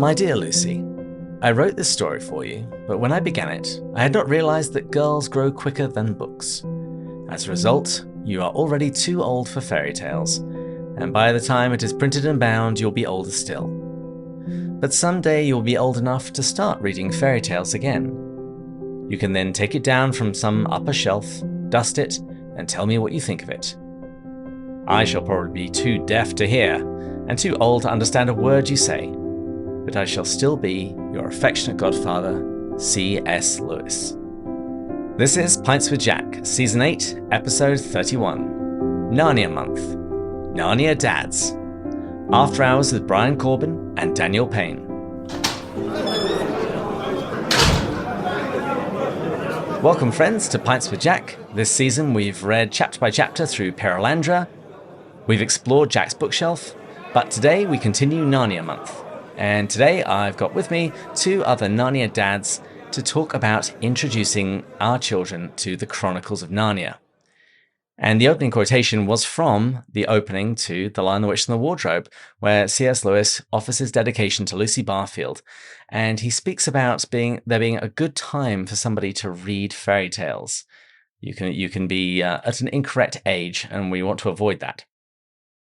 My dear Lucy, I wrote this story for you, but when I began it, I had not realized that girls grow quicker than books. As a result, you are already too old for fairy tales, and by the time it is printed and bound, you'll be older still. But someday you'll be old enough to start reading fairy tales again. You can then take it down from some upper shelf, dust it, and tell me what you think of it. I shall probably be too deaf to hear, and too old to understand a word you say, but I shall still be your affectionate godfather, C.S. Lewis. This is Pints with Jack, Season 8, Episode 31, Narnia Month, Narnia Dads, After Hours with Brian Corbin and Daniel Payne. Welcome friends to Pints with Jack. This season we've read chapter by chapter through Perelandra. We've explored Jack's bookshelf, but today we continue Narnia Month. And today I've got with me two other Narnia dads to talk about introducing our children to the Chronicles of Narnia. And the opening quotation was from the opening to The Lion, the Witch, and the Wardrobe, where C.S. Lewis offers his dedication to Lucy Barfield. And he speaks about there being a good time for somebody to read fairy tales. You can be at an incorrect age, and we want to avoid that.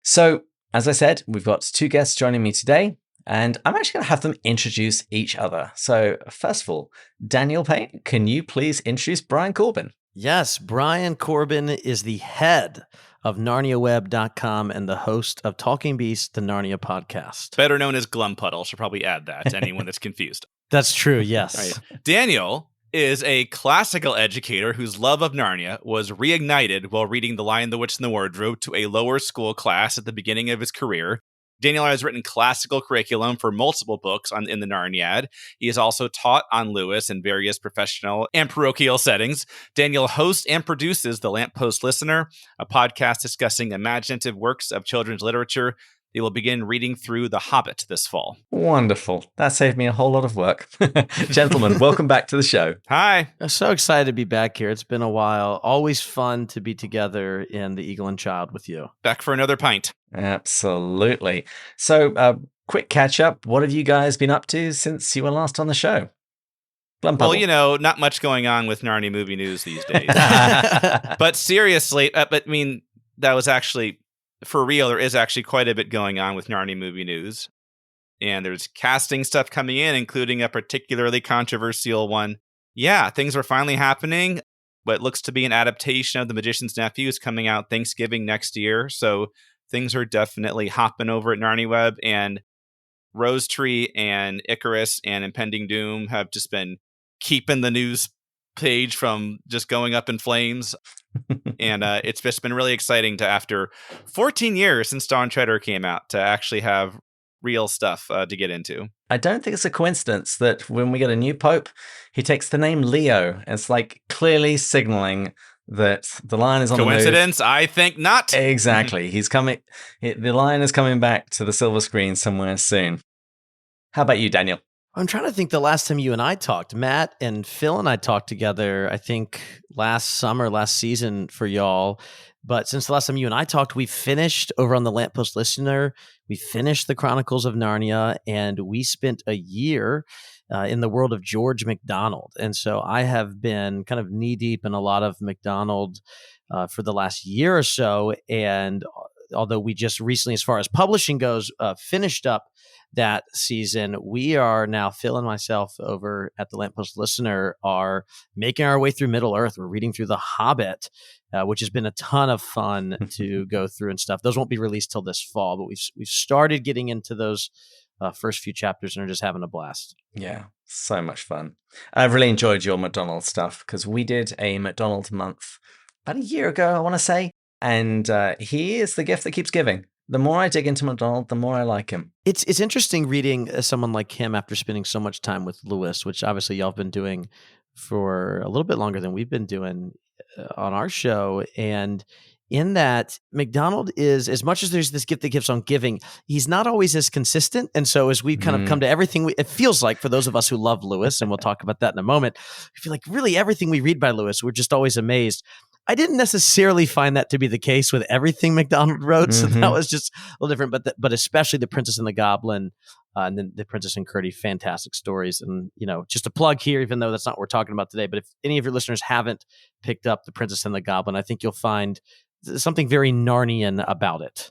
So, as I said, we've got two guests joining me today. And I'm actually going to have them introduce each other. So first of all, Daniel Payne, can you please introduce Brian Corbin? Yes, Brian Corbin is the head of NarniaWeb.com and the host of Talking Beasts, the Narnia podcast. Better known as Glumpuddle. Should probably add that to anyone that's confused. That's true, yes. Right. Daniel is a classical educator whose love of Narnia was reignited while reading The Lion, the Witch, and the Wardrobe to a lower school class at the beginning of his career. Daniel has written classical curriculum for multiple books in the Narniad. He has also taught on Lewis in various professional and parochial settings. Daniel hosts and produces The Lamppost Listener, a podcast discussing imaginative works of children's literature. They will begin reading through The Hobbit this fall. Wonderful. That saved me a whole lot of work. Gentlemen, welcome back to the show. Hi. I'm so excited to be back here. It's been a while. Always fun to be together in The Eagle and Child with you. Back for another pint. Absolutely. So, quick catch up. What have you guys been up to since you were last on the show? Well, not much going on with Narnia movie news these days. But seriously, that was actually... For real, there is actually quite a bit going on with Narnia movie news. And there's casting stuff coming in, including a particularly controversial one. Yeah, things are finally happening. What looks to be an adaptation of The Magician's Nephew is coming out Thanksgiving next year. So things are definitely hopping over at Narnia Web. And Rose Tree and Icarus and Impending Doom have just been keeping the news page from just going up in flames. And it's just been really exciting to, after 14 years since Dawn Treader came out, to actually have real stuff to get into. I don't think it's a coincidence that when we get a new pope, he takes the name Leo. It's like clearly signaling that the Lion is on the move. Coincidence? I think not. Exactly. He's coming. The Lion is coming back to the silver screen somewhere soon. How about you, Daniel? I'm trying to think the last time you and I talked. Matt and Phil and I talked together, I think last season for y'all. But since the last time you and I talked, we finished over on the Lamppost Listener. We finished the Chronicles of Narnia, and we spent a year in the world of George MacDonald. And so I have been kind of knee deep in a lot of MacDonald for the last year or so. And although we just recently, as far as publishing goes, finished up that season, we are now, Phil and myself over at the Lamppost Listener, are making our way through Middle Earth. We're reading through The Hobbit, which has been a ton of fun to go through and stuff. Those won't be released till this fall, but we've started getting into those first few chapters and are just having a blast. Yeah, so much fun. I've really enjoyed your MacDonald stuff because we did a MacDonald month about a year ago, I want to say. And he is the gift that keeps giving. The more I dig into MacDonald, the more I like him. It's interesting reading someone like him after spending so much time with Lewis, which obviously y'all have been doing for a little bit longer than we've been doing on our show. And in that, MacDonald is, as much as there's this gift that keeps on giving, he's not always as consistent. And so as we kind of come to everything, it feels like for those of us who love Lewis, and we'll talk about that in a moment, I feel like really everything we read by Lewis, we're just always amazed. I didn't necessarily find that to be the case with everything MacDonald wrote, so that was just a little different. But especially The Princess and the Goblin, and then The Princess and Curdie, fantastic stories. And just a plug here, even though that's not what we're talking about today. But if any of your listeners haven't picked up The Princess and the Goblin, I think you'll find something very Narnian about it.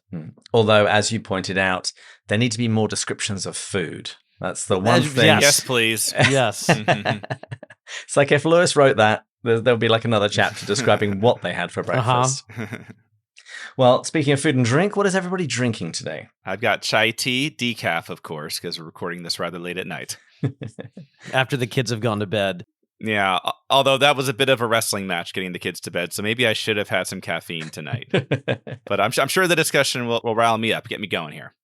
Although, as you pointed out, there need to be more descriptions of food. That's the one thing. Yes, please. Yes. It's like if Lewis wrote that, there'll be like another chapter describing what they had for breakfast. Well, speaking of food and drink, what is everybody drinking today? I've got chai tea, decaf, of course, because we're recording this rather late at night. After the kids have gone to bed. Yeah, although that was a bit of a wrestling match getting the kids to bed, so maybe I should have had some caffeine tonight. But I'm sure the discussion will rile me up, get me going here.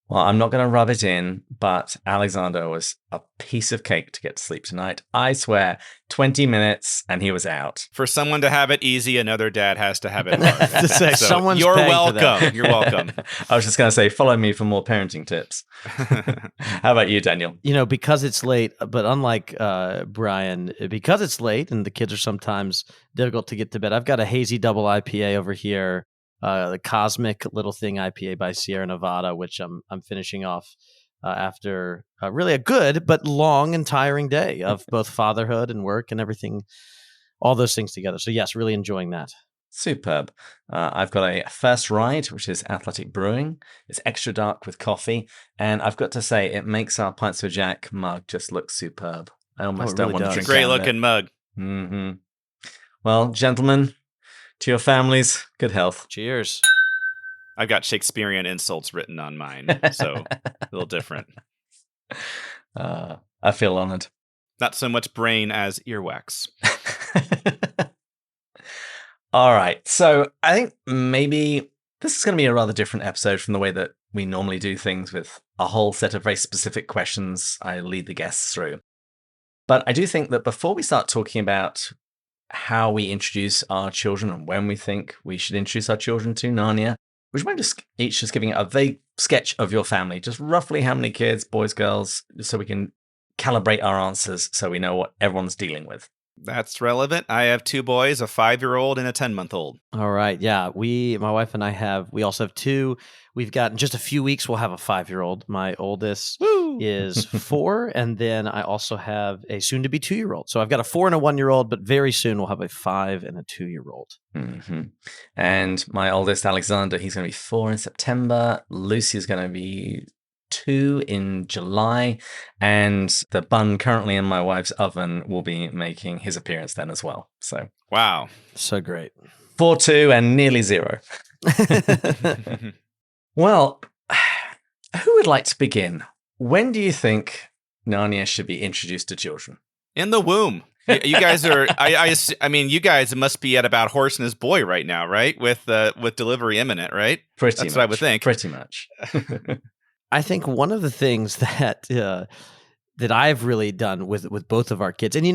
Well, I'm not going to rub it in, but Alexander was a piece of cake to get to sleep tonight. I swear, 20 minutes and he was out. For someone to have it easy, another dad has to have it hard. So you're welcome. You're welcome. I was just going to say, follow me for more parenting tips. How about you, Daniel? Because it's late, but unlike Brian, because it's late and the kids are sometimes difficult to get to bed, I've got a hazy double IPA over here. The Cosmic Little Thing IPA by Sierra Nevada, which I'm finishing off after really a good but long and tiring day of both fatherhood and work and everything, all those things together. So yes, really enjoying that. Superb. I've got a First Ride, which is Athletic Brewing. It's extra dark with coffee, and I've got to say, it makes our Pints for Jack mug just look superb. I almost don't want to drink. Great looking mug. Mm-hmm. Well, gentlemen, to your families, good health. Cheers. I've got Shakespearean insults written on mine, so a little different. I feel honored. Not so much brain as earwax. All right. So I think maybe this is going to be a rather different episode from the way that we normally do things, with a whole set of very specific questions I lead the guests through. But I do think that before we start talking about how we introduce our children and when we think we should introduce our children to Narnia, would you mind each just giving a vague sketch of your family, just roughly how many kids, boys, girls, so we can calibrate our answers so we know what everyone's dealing with? That's relevant. I have 2 boys, a 5-year-old and a 10-month-old. All right. Yeah. My wife and I we also have 2. We've got, in just a few weeks, we'll have a 5-year-old. My oldest is 4. And then I also have a soon to be 2-year-old. So I've got a 4 and a 1-year-old, but very soon we'll have a 5 and a 2-year-old. Mm-hmm. And my oldest, Alexander, he's going to be 4 in September. Lucy is going to be 2 in July, and the bun currently in my wife's oven will be making his appearance then as well. So wow, so great. 4, 2, and nearly 0. Well, who would like to begin? When do you think Narnia should be introduced to children? In the womb. You guys are. I mean, you guys must be at about Horse and His Boy right now, right? With delivery imminent, right? Pretty That's much. what I would think. Pretty much. I think one of the things that I've really done with both of our kids, and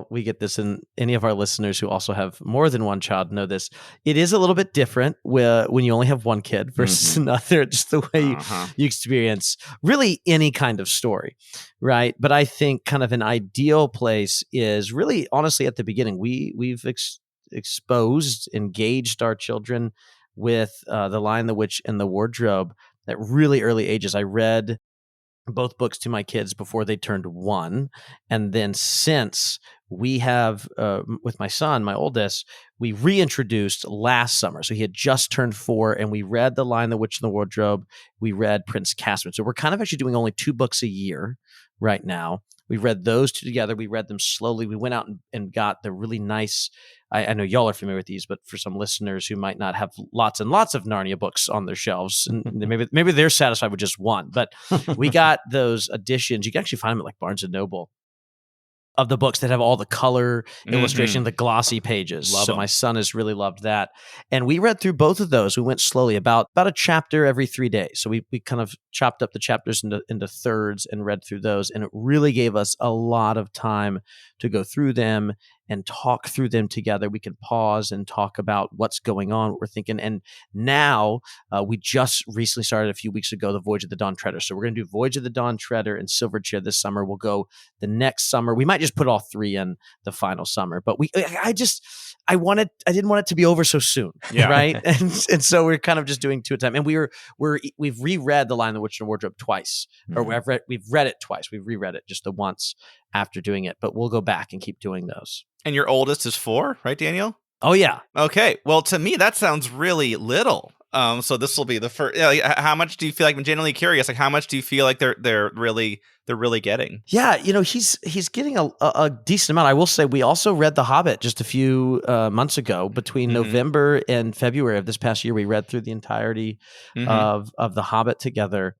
we get this, and any of our listeners who also have more than one child know this. It is a little bit different when you only have one kid versus another. Just the way you experience really any kind of story, right? But I think kind of an ideal place is really, honestly, at the beginning. We've engaged our children with The Lion, the Witch, and the Wardrobe at really early ages. I read both books to my kids before they turned 1. And then since we have, with my son, my oldest, we reintroduced last summer. So he had just turned 4, and we read The Lion, the Witch, and the Wardrobe. We read Prince Caspian. So we're kind of actually doing only 2 books a year right now. We read those 2 together. We read them slowly. We went out and got the really nice, I know y'all are familiar with these, but for some listeners who might not have lots and lots of Narnia books on their shelves, and maybe they're satisfied with just one, but we got those editions. You can actually find them at like Barnes & Noble, of the books that have all the color illustration, the glossy pages. Love so them. My son has really loved that. And we read through both of those. We went slowly, about a chapter every 3 days. So we kind of chopped up the chapters into thirds and read through those. And it really gave us a lot of time to go through them and talk through them together. We can pause and talk about what's going on, what we're thinking. And now we just recently started a few weeks ago, the Voyage of the Dawn Treader. So we're going to do Voyage of the Dawn Treader and Silverchair this summer. We'll go the next summer. We might just put all three in the final summer, but I didn't want it to be over so soon. Yeah. Right. And so we're kind of just doing two at a time. And we've reread The Lion, the Witch, and the Wardrobe twice, or we've read it twice. We've reread it just the once after doing it, but we'll go back and keep doing those. And your oldest is 4, right, Daniel? Oh yeah. Okay. Well, to me, that sounds really little. So this will be the first. How much do you feel like? I'm genuinely curious. Like, how much do you feel like they're really getting? Yeah, he's getting a decent amount. I will say we also read The Hobbit just a few months ago. Between November and February of this past year, we read through the entirety of The Hobbit together.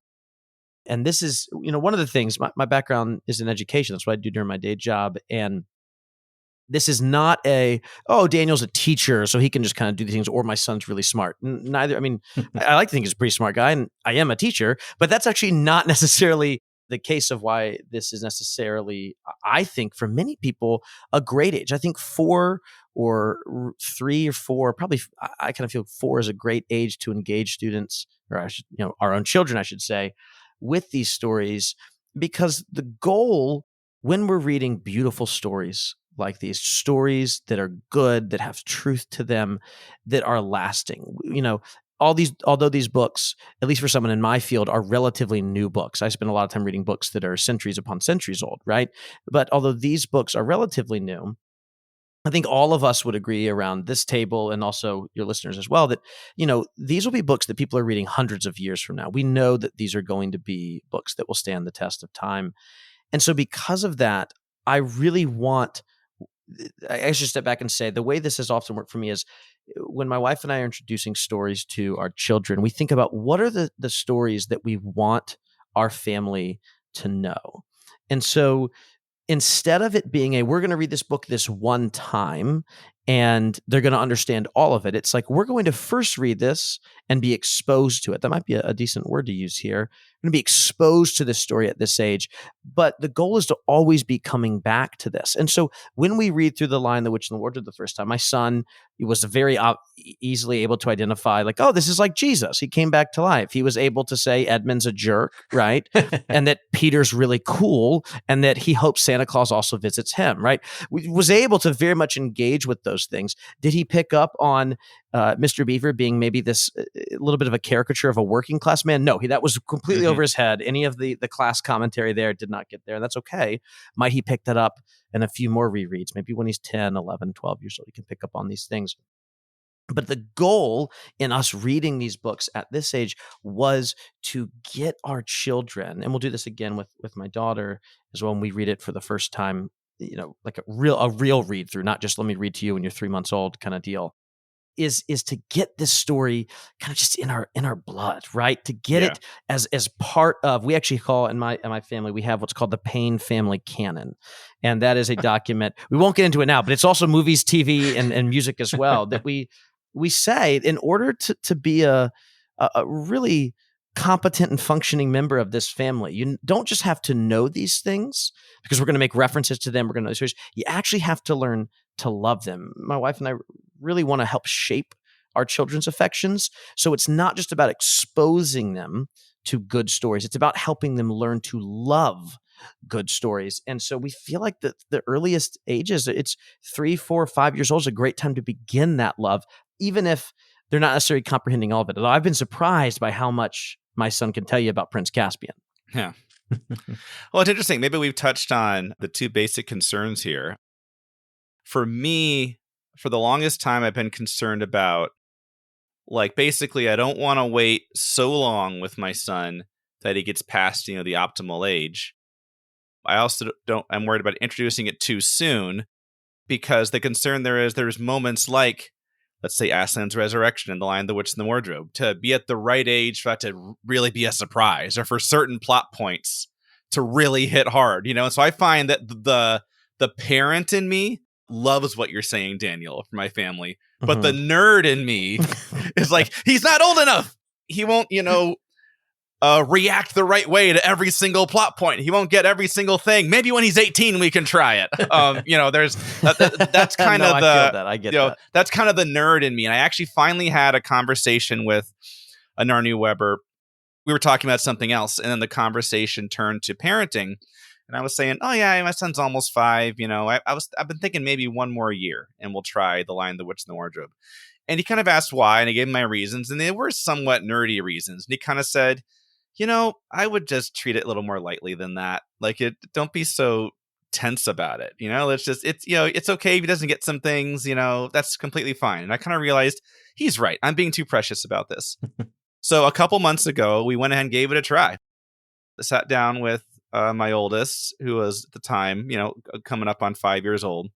And this is, one of the things. My background is in education. That's what I do during my day job, and this is not Daniel's a teacher, so he can just kind of do these things, or my son's really smart. Neither. I mean, I like to think he's a pretty smart guy, and I am a teacher, but that's actually not necessarily the case of why this is necessarily, I think, for many people, a great age. I think 4 or 3 or 4, probably, I kind of feel 4 is a great age to engage students, or our own children, I should say, with these stories, because the goal when we're reading beautiful stories like these, stories that are good, that have truth to them, that are lasting. Although these books, at least for someone in my field, are relatively new books. I spend a lot of time reading books that are centuries upon centuries old, right? But although these books are relatively new, I think all of us would agree around this table, and also your listeners as well, that, these will be books that people are reading hundreds of years from now. We know that these are going to be books that will stand the test of time. And so because of that, I should step back and say the way this has often worked for me is when my wife and I are introducing stories to our children, we think about what are the stories that we want our family to know. And so instead of it being we're going to read this book this one time and they're going to understand all of it, it's like, we're going to first read this and be exposed to it. That might be a decent word to use here. We're going to be exposed to this story at this age, but the goal is to always be coming back to this. And so when we read through The Lion, the Witch, and the Wardrobe the first time, my son, he was very easily able to identify, like, oh, this is like Jesus. He came back to life. He was able to say Edmund's a jerk, right? And that Peter's really cool, and that he hopes Santa Claus also visits him, right? We was able to very much engage with those things. Did he pick up on Mr. Beaver being maybe this a little bit of a caricature of a working class man? No, that was completely over his head. Any of the class commentary there did not get there. And that's okay. Might he pick that up in a few more rereads? Maybe when he's 10, 11, 12 years old, he can pick up on these things. But the goal in us reading these books at this age was to get our children, and we'll do this again with my daughter as well when we read it for the first time, like a real read through, not just let me read to you when you're 3 months old kind of deal, is to get this story kind of just in our blood, right? To get it as part of, we actually call in my family, we have what's called the Payne family canon. And that is a document, we won't get into it now, but it's also movies, TV, and music as well, that we say in order to be a really competent and functioning member of this family, you don't just have to know these things because we're going to make references to them. We're going to know stories. You actually have to learn to love them. My wife and I really want to help shape our children's affections. So it's not just about exposing them to good stories. It's about helping them learn to love good stories. And so we feel like the earliest ages, it's 3, 4, 5 years old is a great time to begin that love, even if they're not necessarily comprehending all of it. Although I've been surprised by how much my son can tell you about Prince Caspian. Yeah. Well, it's interesting. Maybe we've touched on the two basic concerns here. For me, for the longest time, I've been concerned about, like, basically, I don't want to wait so long with my son that he gets past, the optimal age. I also I'm worried about introducing it too soon, because the concern there's moments like, let's say, Aslan's Resurrection and The Lion, the Witch, and the Wardrobe, to be at the right age for that to really be a surprise, or for certain plot points to really hit hard, And so I find that the parent in me loves what you're saying, Daniel, for my family, but the nerd in me is like, he's not old enough. He won't, react the right way to every single plot point. He won't get every single thing. Maybe when he's 18, we can try it. There's that's kind of I get that. That's kind of the nerd in me. And I actually finally had a conversation with a Narnia Weber. We were talking about something else, and then the conversation turned to parenting. And I was saying, oh yeah, my son's almost 5. I've been thinking maybe one more year, and we'll try The Lion, the Witch, and the Wardrobe. And he kind of asked why, and I gave him my reasons, and they were somewhat nerdy reasons. And he kind of said, I would just treat it a little more lightly than that. Don't be so tense about it. It's okay if he doesn't get some things, that's completely fine. And I kind of realized he's right. I'm being too precious about this. So a couple months ago, we went ahead and gave it a try. I sat down with my oldest, who was at the time, coming up on 5 years old.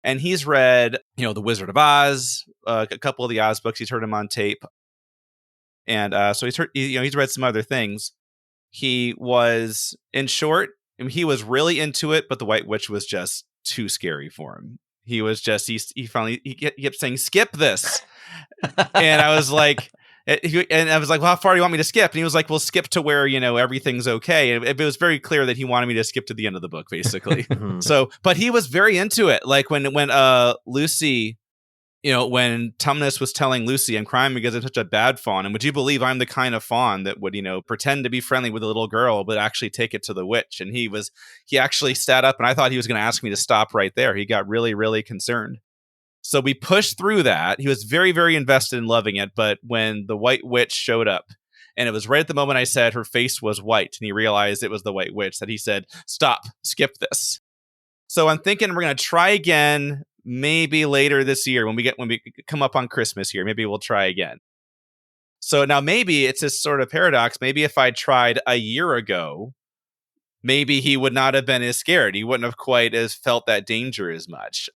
And he's read, The Wizard of Oz, a couple of the Oz books. He's heard them on tape. And so he's read some other things. He was, in short, he was really into it, but the White Witch was just too scary for him. He was just, he kept saying, skip this. And I was like, well, how far do you want me to skip? And he was like, well, skip to where, everything's okay. And it was very clear that he wanted me to skip to the end of the book, basically. So, but he was very into it. Like when Lucy, when Tumnus was telling Lucy, I'm crying because I'm such a bad fawn. And would you believe I'm the kind of fawn that would, pretend to be friendly with a little girl, but actually take it to the witch? And he actually sat up, and I thought he was going to ask me to stop right there. He got really, really concerned. So we pushed through that. He was very, very invested in loving it. But when the White Witch showed up, and it was right at the moment I said her face was white, and he realized it was the White Witch, that he said, stop, skip this. So I'm thinking we're going to try again. Maybe later this year when we come up on Christmas here, maybe we'll try again. So now maybe it's this sort of paradox. Maybe if I tried a year ago, maybe he would not have been as scared. He wouldn't have quite as felt that danger as much.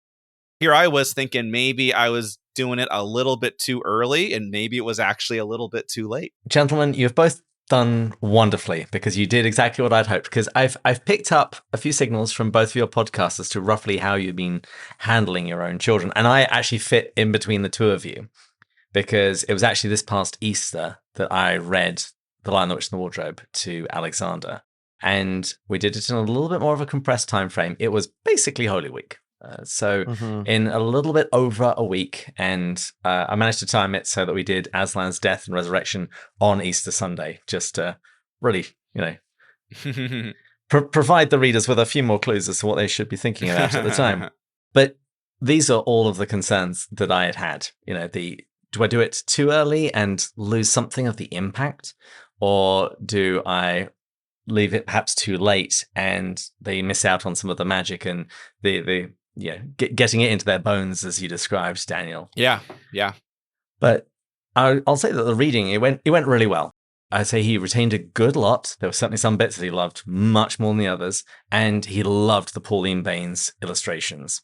Here I was thinking maybe I was doing it a little bit too early, and maybe it was actually a little bit too late. Gentlemen, you've both done wonderfully, because you did exactly what I'd hoped, because I've picked up a few signals from both of your podcasts as to roughly how you've been handling your own children. And I actually fit in between the two of you, because it was actually this past Easter that I read The Lion, the Witch, and the Wardrobe to Alexander. And we did it in a little bit more of a compressed time frame. It was basically Holy Week. In a little bit over a week, and I managed to time it so that we did Aslan's death and resurrection on Easter Sunday, just to really, provide the readers with a few more clues as to what they should be thinking about at the time. But these are all of the concerns that I had. Do I do it too early and lose something of the impact, or do I leave it perhaps too late and they miss out on some of the magic and getting it into their bones, as you described, Daniel? Yeah. But I'll say that the reading, it went really well. I'd say he retained a good lot. There were certainly some bits that he loved much more than the others, and he loved the Pauline Baines illustrations.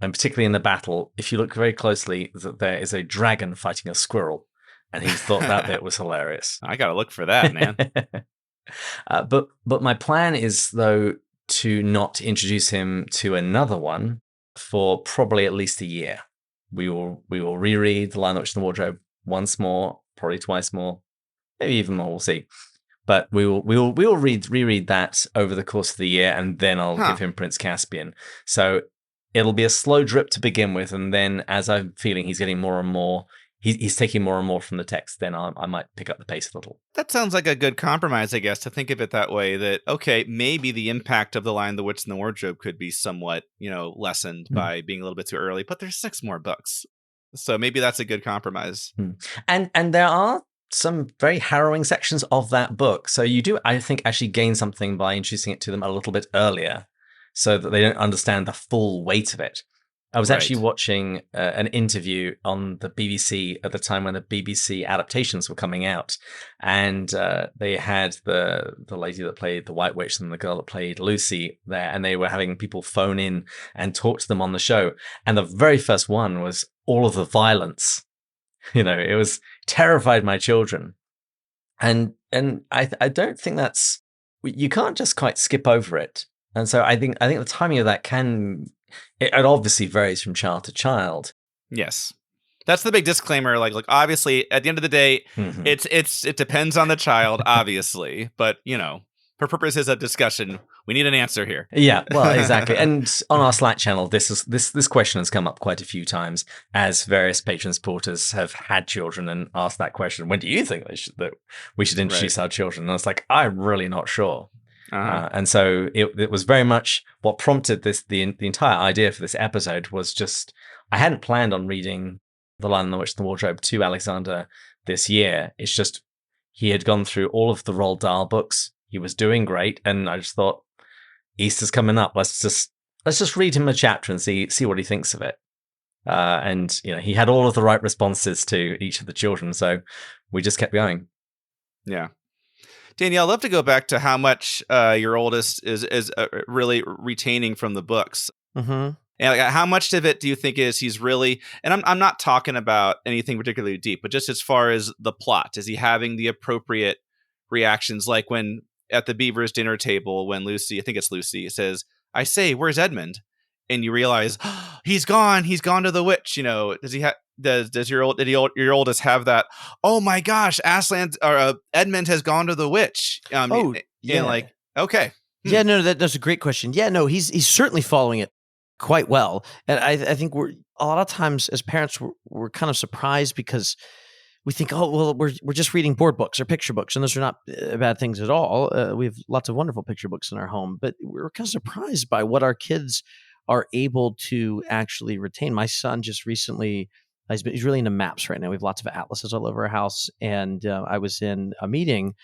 And particularly in the battle, if you look very closely, that there is a dragon fighting a squirrel, and he thought that bit was hilarious. I gotta look for that, man. But my plan is, though, to not introduce him to another one for probably at least a year. We will reread The Lion, the Witch, and the Wardrobe once more, probably twice more, maybe even more. We'll see. But we will reread that over the course of the year, and then I'll give him Prince Caspian. So it'll be a slow drip to begin with, and then as I'm feeling he's getting more and more, he's taking more and more from the text, then I might pick up the pace a little. That sounds like a good compromise, I guess, to think of it that way, that, okay, maybe the impact of The Lion, the Witch, and the Wardrobe could be somewhat, lessened by being a little bit too early, but there's 6 more books. So maybe that's a good compromise. And there are some very harrowing sections of that book. So you do, I think, actually gain something by introducing it to them a little bit earlier so that they don't understand the full weight of it. I was actually watching an interview on the BBC at the time when the BBC adaptations were coming out, and they had the lady that played the White Witch and the girl that played Lucy there, and they were having people phone in and talk to them on the show. And the very first one was all of the violence. It was terrified my children, and I don't think that's, you can't just quite skip over it. And so I think the timing of that it obviously varies from child to child. Yes. That's the big disclaimer. Like obviously, at the end of the day, Mhm. it depends on the child, obviously. But for purposes of discussion, we need an answer here. Yeah, well, exactly. And on our Slack channel, this question has come up quite a few times as various patron supporters have had children and asked that question. When do you think that we should introduce our children? And I was like, I'm really not sure. And so it was very much what prompted the entire idea for this episode was just I hadn't planned on reading The Lion, the Witch, and the Wardrobe to Alexander this year. It's just he had gone through all of the Roald Dahl books. He was doing great, and I just thought Easter's coming up. Let's just read him a chapter and see what he thinks of it. And he had all of the right responses to each of the children, so we just kept going. Yeah. Danielle, I'd love to go back to how much your oldest is really retaining from the books. Mm-hmm. And how much of it do you think he's really, and I'm not talking about anything particularly deep, but just as far as the plot, is he having the appropriate reactions? Like when at the Beavers dinner table, when Lucy, I think it's Lucy, says, "I say, where's Edmund?" And you realize he's gone to the witch. Does he have? Does your oldest have that? Oh my gosh, Aslan or Edmund has gone to the witch. Yeah. And like, okay. Yeah, no, that's a great question. Yeah, no, he's certainly following it quite well. And I think we're a lot of times as parents, we're kind of surprised because we think, oh, well, we're just reading board books or picture books, and those are not bad things at all. We have lots of wonderful picture books in our home, but we're kind of surprised by what our kids are able to actually retain. My son just recently, he's really into maps right now. We have lots of atlases all over our house, and I was in a meeting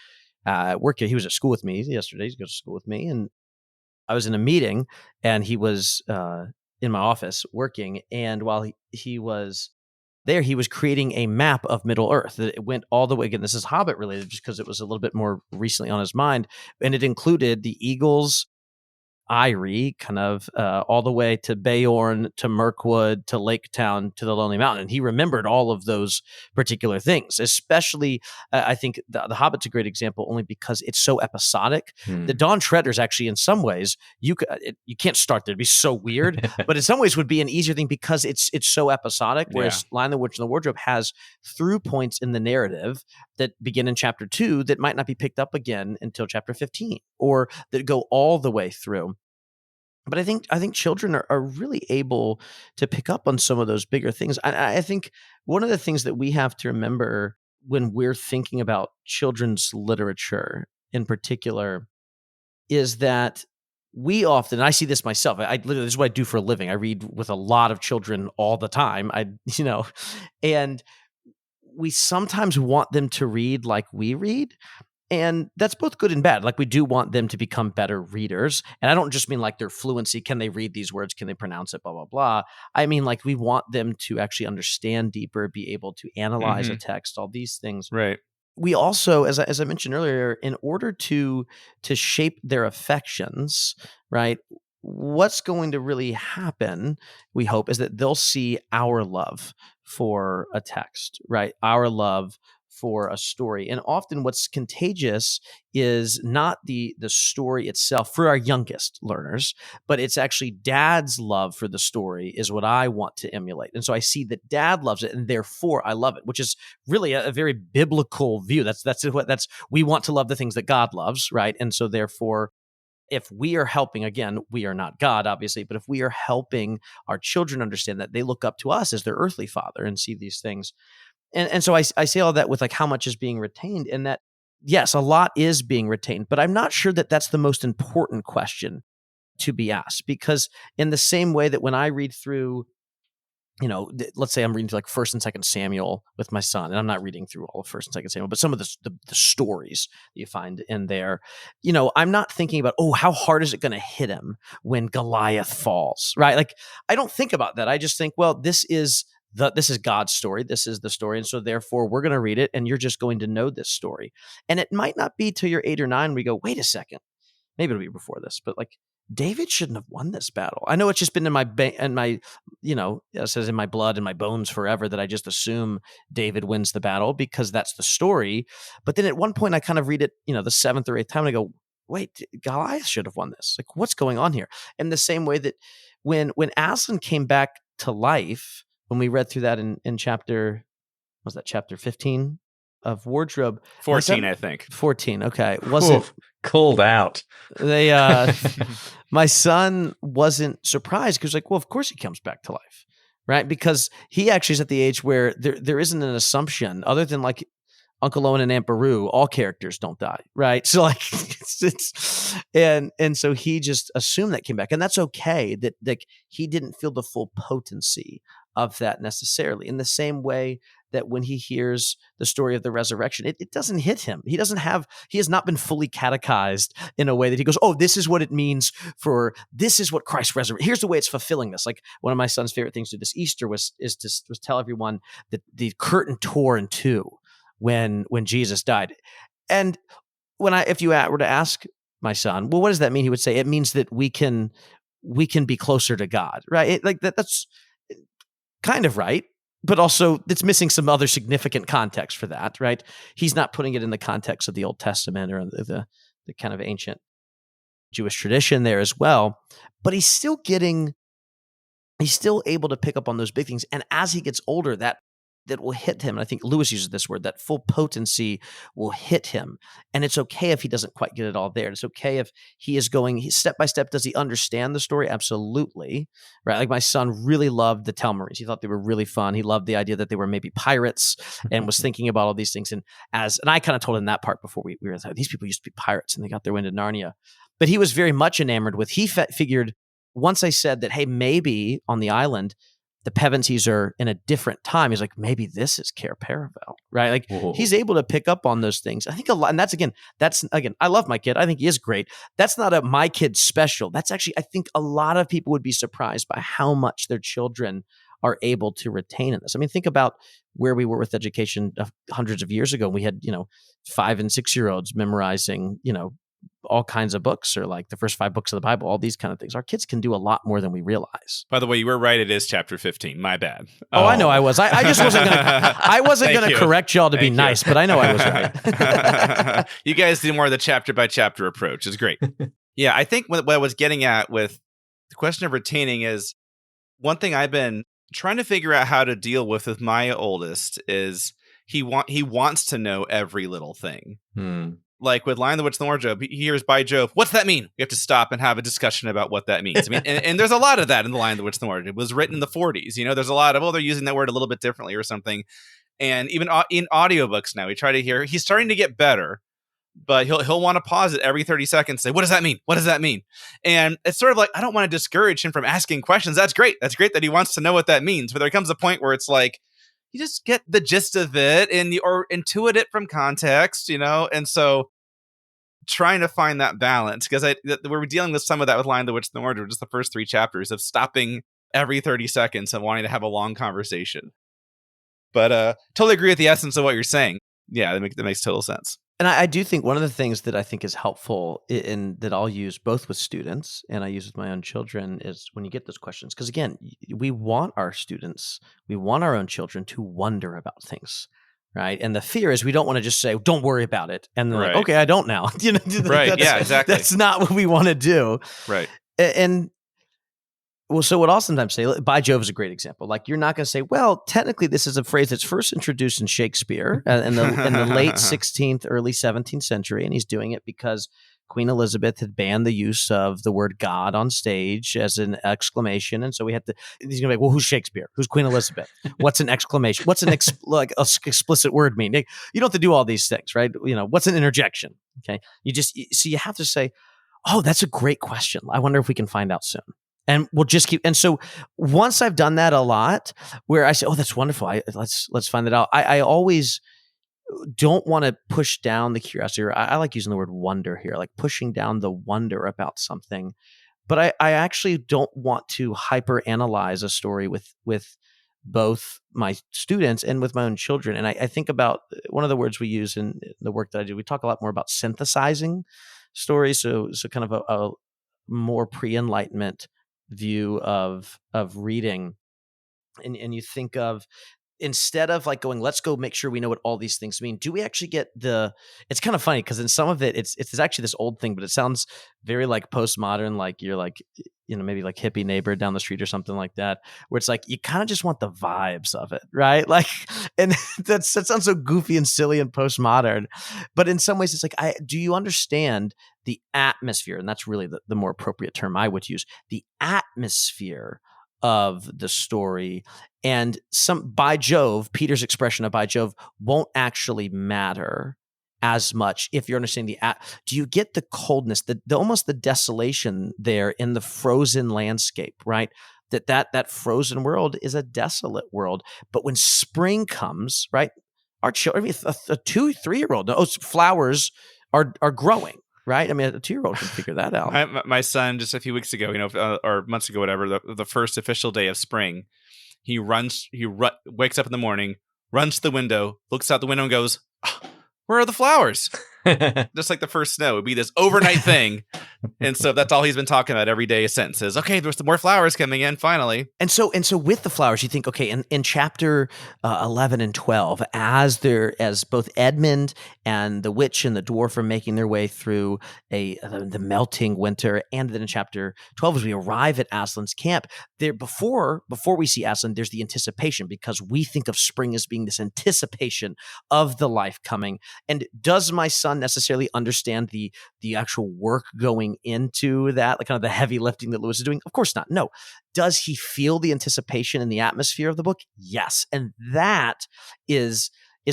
at work. He was at school with me yesterday. He goes to school with me, and I was in a meeting, and he was in my office working, and while he was there, he was creating a map of Middle Earth. It went all the way, again, this is Hobbit related just because it was a little bit more recently on his mind, and it included the Eagles, Eyrie, kind of all the way to Bayonne, to Mirkwood, to Lake Town, to the Lonely Mountain. And he remembered all of those particular things, especially I think the Hobbit's a great example only because it's so episodic. The Dawn Treaders actually, in some ways, you can't start there. It'd be so weird, but in some ways would be an easier thing because it's so episodic, whereas Lion, the Witch, and the Wardrobe has through points in the narrative that begin in chapter 2 that might not be picked up again until chapter 15 or that go all the way through. But I think children are really able to pick up on some of those bigger things. I think one of the things that we have to remember when we're thinking about children's literature in particular is that we often, and I see this myself, I literally, this is what I do for a living. I read with a lot of children all the time. And we sometimes want them to read like we read. And that's both good and bad. Like we do want them to become better readers. And I don't just mean like their fluency. Can they read these words? Can they pronounce it? Blah, blah, blah. I mean, like we want them to actually understand deeper, be able to analyze a text, all these things. Right. We also, as I mentioned earlier, in order to shape their affections, right? What's going to really happen, we hope, is that they'll see our love for a text, right? Our love for a story. And often what's contagious is not the story itself for our youngest learners, but it's actually dad's love for the story is what I want to emulate. And so I see that dad loves it and therefore I love it, which is really a very biblical view. That's we want to love the things that God loves, right? And so therefore, if we are helping, again, we are not God, obviously, but if we are helping our children understand that, they look up to us as their earthly father and see these things. And so I say all that with like how much is being retained, and that, yes, a lot is being retained, but I'm not sure that that's the most important question to be asked, because in the same way that when I read through, let's say I'm reading through like 1st and 2nd Samuel with my son, and I'm not reading through all of 1st and 2nd Samuel, but some of the stories that you find in there, I'm not thinking about, oh, how hard is it going to hit him when Goliath falls, right? Like I don't think about that. I just think, well, this is God's story. This is the story. And so therefore we're going to read it and you're just going to know this story. And it might not be till you're 8 or 9 we go, wait a second, maybe it'll be before this, but like David shouldn't have won this battle. I know it's just been in my it says in my blood and my bones forever that I just assume David wins the battle because that's the story. But then at one point I kind of read it, the 7th or 8th time and I go, wait, Goliath should have won this. Like what's going on here? In the same way that when Aslan came back to life, when we read through that in chapter, was that chapter 15 of Wardrobe? 14, I think. 14. Okay. Wasn't called out. They my son wasn't surprised because like, well, of course he comes back to life. Right? Because he actually is at the age where there isn't an assumption other than like Uncle Owen and Aunt Beru, all characters don't die, right? So like, and so he just assumed that came back, and that's okay. That he didn't feel the full potency of that necessarily. In the same way that when he hears the story of the resurrection, it doesn't hit him. He has not been fully catechized in a way that he goes, oh, this is what it means this is what Christ resurrected. Here's the way it's fulfilling this. Like one of my son's favorite things to do this Easter was tell everyone that the curtain tore in two when Jesus died. And if you were to ask my son, well, what does that mean? He would say, it means that we can be closer to God, right? That's kind of right, but also it's missing some other significant context for that, right? He's not putting it in the context of the Old Testament or the kind of ancient Jewish tradition there as well, but he's still able to pick up on those big things. And as he gets older, that will hit him. And I think Lewis uses this word, that full potency will hit him. And it's okay if he doesn't quite get it all there. It's okay if he is going step by step. Does he understand the story? Absolutely. Right. Like my son really loved the Telmarines. He thought they were really fun. He loved the idea that they were maybe pirates and was thinking about all these things. And I kind of told him that part before we were like, these people used to be pirates and they got their way into Narnia. But he was very much enamored with, he figured once I said that, hey, maybe on the island, the Pevensies are in a different time. He's like, maybe this is Cair Paravel, right? Like he's able to pick up on those things. I think a lot, and that's again, I love my kid. I think he is great. That's not my kid special. That's actually, I think a lot of people would be surprised by how much their children are able to retain in this. I mean, think about where we were with education hundreds of years ago. We had, 5 and 6 year olds memorizing, all kinds of books, or like the first 5 books of the Bible, all these kind of things. Our kids can do a lot more than we realize. By the way, you were right. It is chapter 15. My bad. Oh, I know I was. I just wasn't going to, correct y'all to be nice, but I know I was right. You guys do more of the chapter by chapter approach. It's great. Yeah. I think what I was getting at with the question of retaining is one thing I've been trying to figure out how to deal with my oldest is he wants to know every little thing. Like with Lion, the Witch, and the Wardrobe, he hears by Jove, what's that mean? We have to stop and have a discussion about what that means. I mean, and there's a lot of that in the Lion, the Witch, and the Wardrobe. It was written in the 40s. There's a lot of, they're using that word a little bit differently or something. And even in audiobooks now, we try to hear, he's starting to get better, but he'll want to pause it every 30 seconds, say, what does that mean? What does that mean? And it's sort of like, I don't want to discourage him from asking questions. That's great. That's great that he wants to know what that means. But there comes a point where it's like, you just get the gist of it or intuit it from context, and so trying to find that balance, because we're dealing with some of that with Lion, the Witch, and the Wardrobe, just the first 3 chapters of stopping every 30 seconds and wanting to have a long conversation. But totally agree with the essence of what you're saying. Yeah, that makes total sense. And I do think one of the things that I think is helpful in that I'll use both with students and I use with my own children is when you get those questions. Because again, we want our own children to wonder about things. Right. And the fear is we don't want to just say, don't worry about it. And they're like, okay, I don't now. Right. Yeah, exactly. That's not what we want to do. Right. And well, so what I'll sometimes say, by Jove is a great example. Like you're not going to say, well, technically this is a phrase that's first introduced in Shakespeare in the late 16th, early 17th century. And he's doing it because Queen Elizabeth had banned the use of the word God on stage as an exclamation. And so he's going to be like, well, who's Shakespeare? Who's Queen Elizabeth? What's an exclamation? What's an explicit word mean? You don't have to do all these things, right? What's an interjection? Okay. You have to say, oh, that's a great question. I wonder if we can find out soon. And we'll just keep. And so once I've done that a lot where I say, oh, that's wonderful. Let's find that out. I always don't want to push down the curiosity. I like using the word wonder here, like pushing down the wonder about something. But I actually don't want to hyper analyze a story with both my students and with my own children. And I think about one of the words we use in the work that I do. We talk a lot more about synthesizing stories. So kind of a more pre-Enlightenment view of reading. And you think of instead of like going, let's go make sure we know what all these things mean, do we actually get it's kind of funny because in some of it, it's actually this old thing, but it sounds very like postmodern, like you're like, maybe like hippie neighbor down the street or something like that, where it's like, you kind of just want the vibes of it, right? Like, and that sounds so goofy and silly and postmodern, but in some ways it's like, do you understand the atmosphere? And that's really the more appropriate term I would use, the atmosphere of the story. And by Jove, Peter's expression of by Jove won't actually matter as much if you're understanding do you get the coldness, the almost the desolation there in the frozen landscape, right? That frozen world is a desolate world. But when spring comes, right, our children, a 2-3-year-old knows flowers are growing. Right, I mean, a 2-year-old can figure that out. My son, just a few weeks ago, or months ago, whatever, the first official day of spring, he wakes up in the morning, runs to the window, looks out the window, and goes, "Oh, where are the flowers?" Just like the first snow, it'd be this overnight thing, and so that's all he's been talking about every day since. Is okay, there's some more flowers coming in finally. And so with the flowers, you think, okay, in chapter 11 and 12, as both Edmund and the witch and the dwarf are making their way through the melting winter, and then in chapter 12, as we arrive at Aslan's camp, there before we see Aslan, there's the anticipation, because we think of spring as being this anticipation of the life coming. And does my son necessarily understand the actual work going into that, like kind of the heavy lifting that Lewis is doing? Of course not. No. Does he feel the anticipation in the atmosphere of the book? Yes. And that is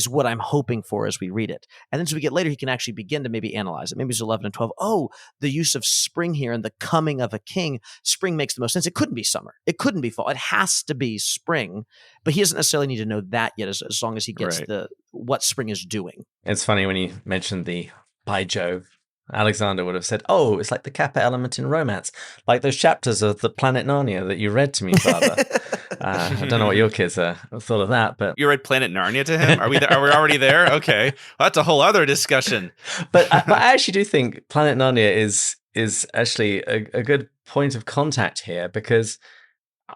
what I'm hoping for as we read it. And then as we get later, he can actually begin to maybe analyze it. Maybe it's 11 and 12. Oh, the use of spring here and the coming of a king. Spring makes the most sense. It couldn't be summer. It couldn't be fall. It has to be spring. But he doesn't necessarily need to know that yet, as long as he gets what spring is doing. It's funny when you mentioned the by Jove. Alexander would have said, "Oh, it's like the kappa element in romance, like those chapters of the Planet Narnia that you read to me, Father." I don't know what your kids thought of that, but you read Planet Narnia to him. Are we already there? Okay, well, that's a whole other discussion. But I actually do think Planet Narnia is actually a good point of contact here, because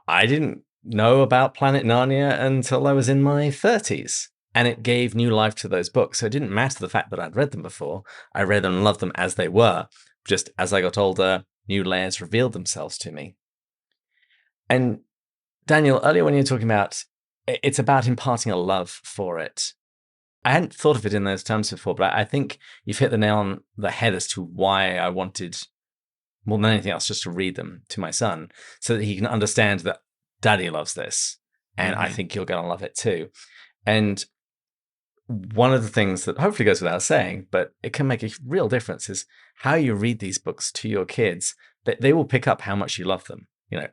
I didn't know about Planet Narnia until I was in my 30s. And it gave new life to those books. So it didn't matter the fact that I'd read them before. I read them and loved them as they were. Just as I got older, new layers revealed themselves to me. And Daniel, earlier when you were talking about, it's about imparting a love for it. I hadn't thought of it in those terms before, but I think you've hit the nail on the head as to why I wanted, more than anything else, just to read them to my son, so that he can understand that Daddy loves this. And I think you're going to love it too. And one of the things that hopefully goes without saying, but it can make a real difference, is how you read these books to your kids. That they will pick up how much you love them.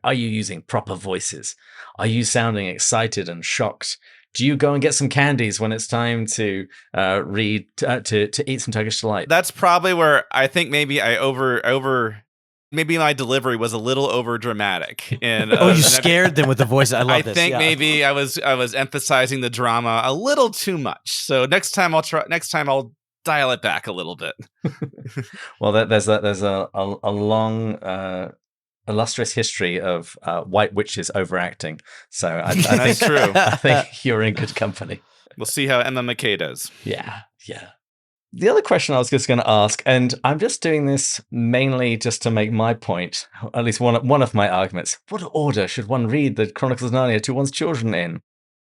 Are you using proper voices? Are you sounding excited and shocked? Do you go and get some candies when it's time to read, to eat some Turkish delight? That's probably where I think maybe maybe my delivery was a little over dramatic. And you scared them with the voice. I love this. I think maybe I was emphasizing the drama a little too much. So next time I'll dial it back a little bit. Well, there's a long illustrious history of white witches overacting. So I think that's true. I think you're in good company. We'll see how Emma McKay does. Yeah. The other question I was just going to ask, and I'm just doing this mainly just to make my point, at least one of my arguments. What order should one read the Chronicles of Narnia to one's children in?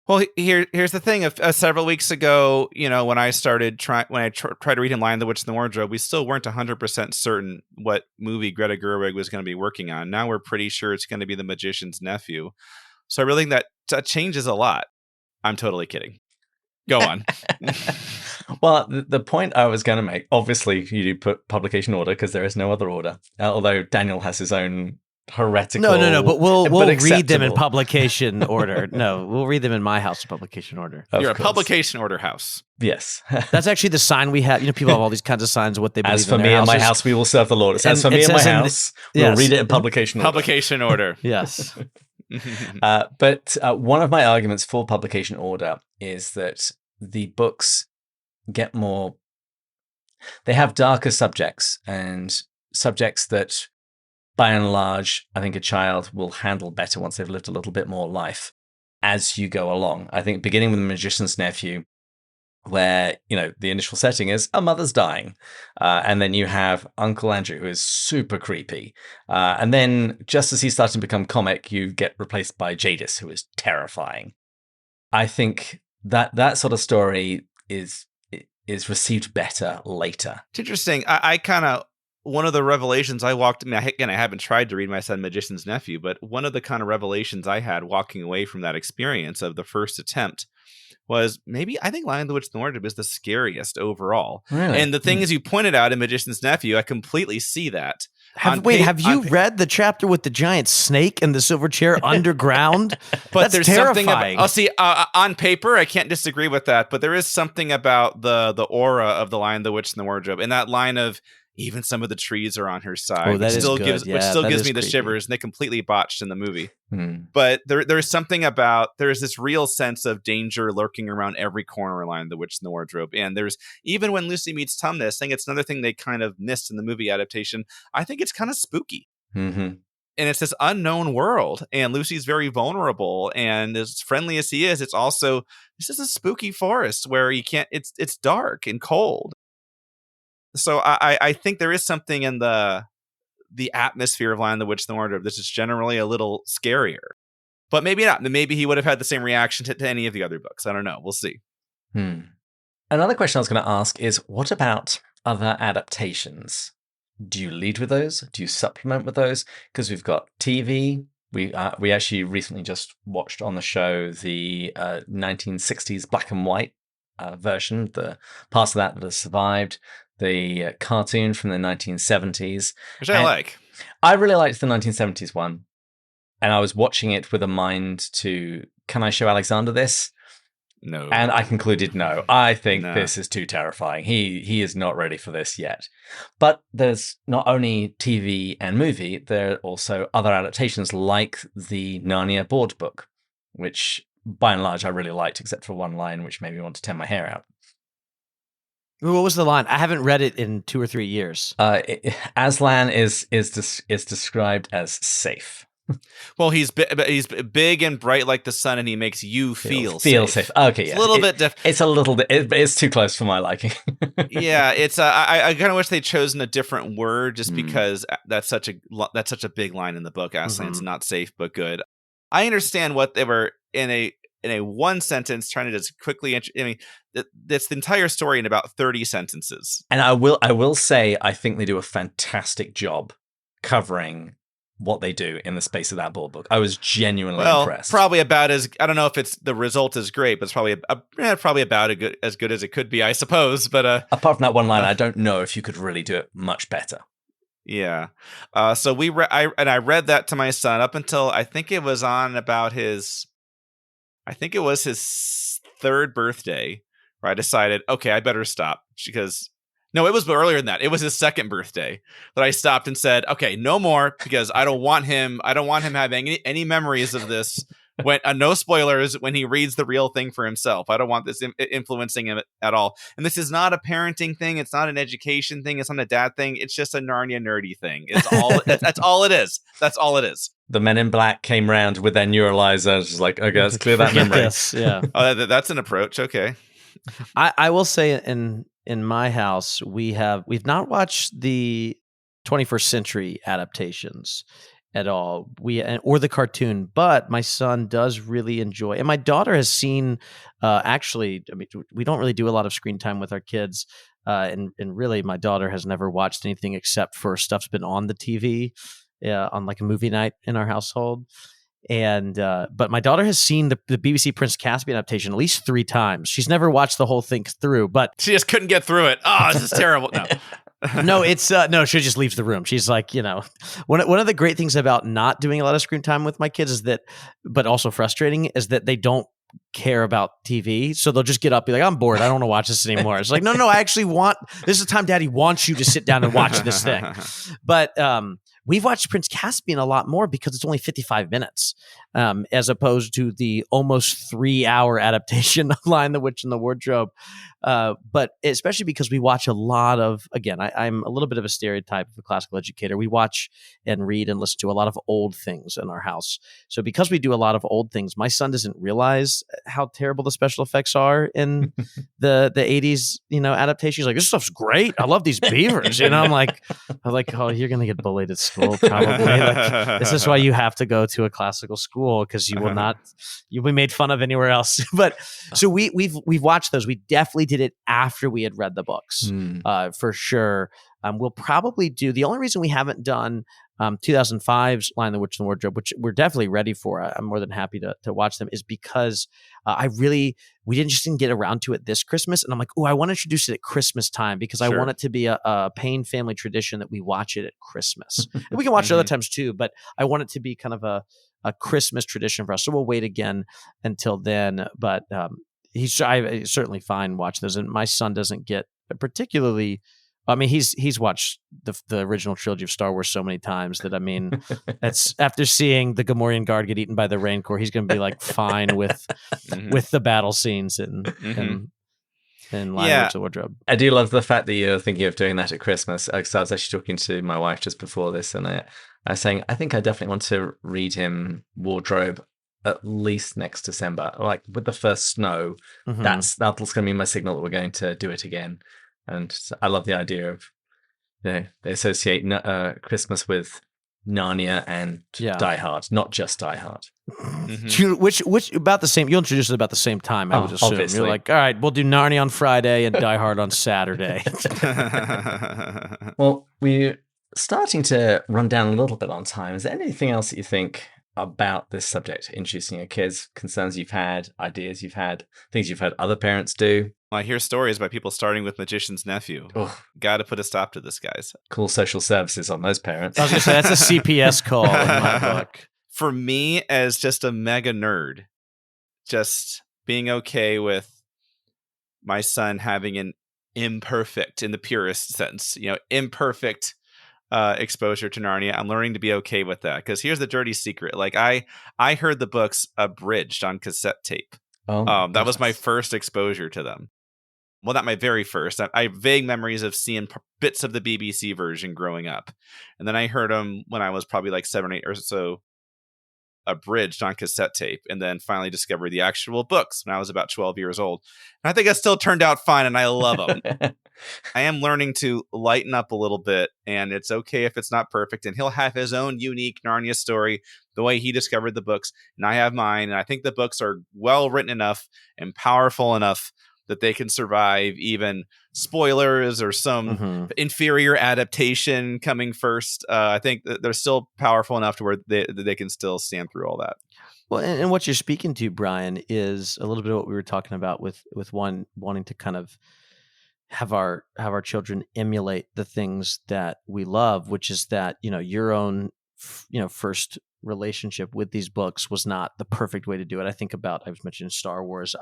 Well, here's the thing. Several weeks ago, when I tried to read him Lion, the Witch, and the Wardrobe, we still weren't 100% certain what movie Greta Gerwig was going to be working on. Now we're pretty sure it's going to be The Magician's Nephew. So I really think that changes a lot. I'm totally kidding. Go on. Well, the point I was going to make, obviously you do put publication order because there is no other order, although Daniel has his own heretical... No, but we'll read them in publication order. No, we'll read them in my house in publication order. You're a publication order house. Yes. That's actually the sign we have. People have all these kinds of signs of what they believe in. As for me and my house, we will serve the Lord. As for me and my house, we'll read it in publication order. Publication order. Yes. But one of my arguments for publication order is that the books get more... They have darker subjects, and subjects that, by and large, I think a child will handle better once they've lived a little bit more life. as you go along. I think beginning with The Magician's Nephew, where, the initial setting is a mother's dying. And then you have Uncle Andrew, who is super creepy. And then just as he's starting to become comic, you get replaced by Jadis, who is terrifying. I think that sort of story is received better later. It's interesting. I kind of, one of the revelations I haven't tried to read my son Magician's Nephew, but one of the kind of revelations I had walking away from that experience of the first attempt was I think Lion, the Witch, and the Wardrobe is the scariest overall. Really? And the thing is, you pointed out in Magician's Nephew, I completely see that. Have you read the chapter with the giant snake and the silver chair underground? But That's there's terrifying. something about, on paper, I can't disagree with that, but there is something about the aura of the Lion, the Witch, and the Wardrobe, and that line of even some of the trees are on her side, Oh, that which is still good. gives Yeah, which still that gives is me the creepy. shivers, and they completely botched in the movie. But there's something about, there's this real sense of danger lurking around every corner line, The Witch and the Wardrobe. And there's, even when Lucy meets Tumnus, I think it's another thing they kind of missed in the movie adaptation. I think it's kind of spooky. Mm-hmm. And it's this unknown world, and Lucy's very vulnerable, and as friendly as he is, it's also, this is a spooky forest where you can't, it's dark and cold. So I think there is something in the atmosphere of Lion, the Witch, and the Wardrobe that's just generally a little scarier. But maybe not. Maybe he would have had the same reaction to any of the other books. I don't know. We'll see. Another question I was going to ask is, what about other adaptations? Do you lead with those? Do you supplement with those? Because we've got TV. We actually recently just watched on the show the 1960s black and white version, the parts of that has survived. The cartoon from the 1970s. Which I like. I really liked the 1970s one. And I was watching it with a mind to, can I show Alexander this? No. And I concluded, no. I think this is too terrifying. He is not ready for this yet. But there's not only TV and movie, there are also other adaptations like the Narnia board book, which by and large I really liked, except for one line which made me want to tear my hair out. What was the line? I haven't read it in 2 or 3 years. Aslan is described as safe. Well, he's big and bright like the sun, and he makes you feel safe. Okay, yeah. It's a little bit different. It's a little bit. It's too close for my liking. Yeah, it's. I kind of wish they'd chosen a different word, just because that's such a big line in the book. Aslan's not safe but good. I understand what they were in a one sentence trying to just quickly. That's the entire story in about 30 sentences. And I will say, I think they do a fantastic job covering what they do in the space of that board book. I was genuinely impressed. Probably about as, I don't know if it's the result is great, but it's probably about as good as it could be, I suppose. But apart from that one line, I don't know if you could really do it much better. Yeah. So I read that to my son up until I think it was on about his 3rd birthday, where I decided, okay, I better stop, because no, it was earlier than that. It was his 2nd birthday that I stopped and said, okay, no more, because I don't want him having any memories of this. No spoilers when he reads the real thing for himself. I don't want this influencing him at all. And this is not a parenting thing. It's not an education thing. It's not a dad thing. It's just a Narnia nerdy thing. It's all. That's all it is. That's all it is. The Men in Black came round with their neuralizer. Just like, okay, let's clear that memory. Yes, yeah. Oh, that's an approach. Okay. I will say in my house we've not watched the 21st century adaptations at all, or the cartoon, but my son does really enjoy, and my daughter has seen. Actually, I mean, we don't really do a lot of screen time with our kids, and really, my daughter has never watched anything except for stuff's been on the TV, on like a movie night in our household. And but my daughter has seen the BBC Prince Caspian adaptation at least 3 times. She's never watched the whole thing through, but she just couldn't get through it. Oh, this is terrible. No. No, it's no, she just leaves the room. She's like, one of the great things about not doing a lot of screen time with my kids is that, but also frustrating, is that they don't care about TV. So they'll just get up, be like, I'm bored. I don't want to watch this anymore. It's like, no, I actually this is the time Daddy wants you to sit down and watch this thing. But we've watched Prince Caspian a lot more because it's only 55 minutes, as opposed to the almost 3-hour adaptation of Lion, the Witch, and the Wardrobe. But especially because we watch a lot of, again, I'm a little bit of a stereotype of a classical educator. We watch and read and listen to a lot of old things in our house. So because we do a lot of old things, my son doesn't realize how terrible the special effects are in the 80s, adaptation. He's like, this stuff's great. I love these beavers. I'm like, oh, you're going to get bullied at school probably. Like, this is why you have to go to a classical school, because you'll be made fun of anywhere else. But so we've watched those. We definitely did it after we had read the books, for sure. We'll probably do, the only reason we haven't done 2005's Lion, the Witch, and the Wardrobe, which we're definitely ready for, I'm more than happy to watch them, is because we didn't get around to it this Christmas. And I'm like, I want to introduce it at Christmas time, because I want it to be a Payne family tradition that we watch it at Christmas. And we can watch it other times too, but I want it to be kind of a Christmas tradition for us. So we'll wait again until then. But I certainly fine watch those. And my son doesn't get particularly, I mean, he's watched the original trilogy of Star Wars so many times that, I mean, that's after seeing the Gamorrean guard get eaten by the Rancor, he's going to be like fine with the battle scenes and Lion, Witch, and Wardrobe. I do love the fact that you're thinking of doing that at Christmas. Because I was actually talking to my wife just before this, and I was saying, I think I definitely want to read him Wardrobe at least next December. Like with the first snow, that's going to be my signal that we're going to do it again. And I love the idea of, they associate Christmas with Narnia and Die Hard, not just Die Hard. Which about the same, you'll introduce it about the same time, I would assume. Obviously. You're like, all right, we'll do Narnia on Friday and Die Hard on Saturday. Well, we're starting to run down a little bit on time. Is there anything else that you think about this subject, introducing your kids, concerns you've had, ideas you've had, things you've heard other parents do? Well, I hear stories about people starting with Magician's Nephew. Got to put a stop to this, guys. Call social services on those parents. I was going to say, that's a CPS call in my book. For me, as just a mega nerd, just being okay with my son having an imperfect, in the purest sense, imperfect exposure to Narnia, I'm learning to be okay with that. Because here's the dirty secret. Like, I heard the books abridged on cassette tape. That was my first exposure to them. Well, not my very first. I have vague memories of seeing bits of the BBC version growing up. And then I heard them when I was probably like 7 or 8 or so, abridged on cassette tape, and then finally discovered the actual books when I was about 12 years old. And I think it still turned out fine, and I love them. I am learning to lighten up a little bit, and it's okay if it's not perfect, and he'll have his own unique Narnia story, the way he discovered the books, and I have mine, and I think the books are well written enough and powerful enough that they can survive even spoilers or some inferior adaptation coming first. I think that they're still powerful enough to where they can still stand through all that. Well, and what you're speaking to, Brian, is a little bit of what we were talking about with one wanting to kind of have our children emulate the things that we love, which is that, your own, first relationship with these books was not the perfect way to do it. I think about, I was mentioning Star Wars.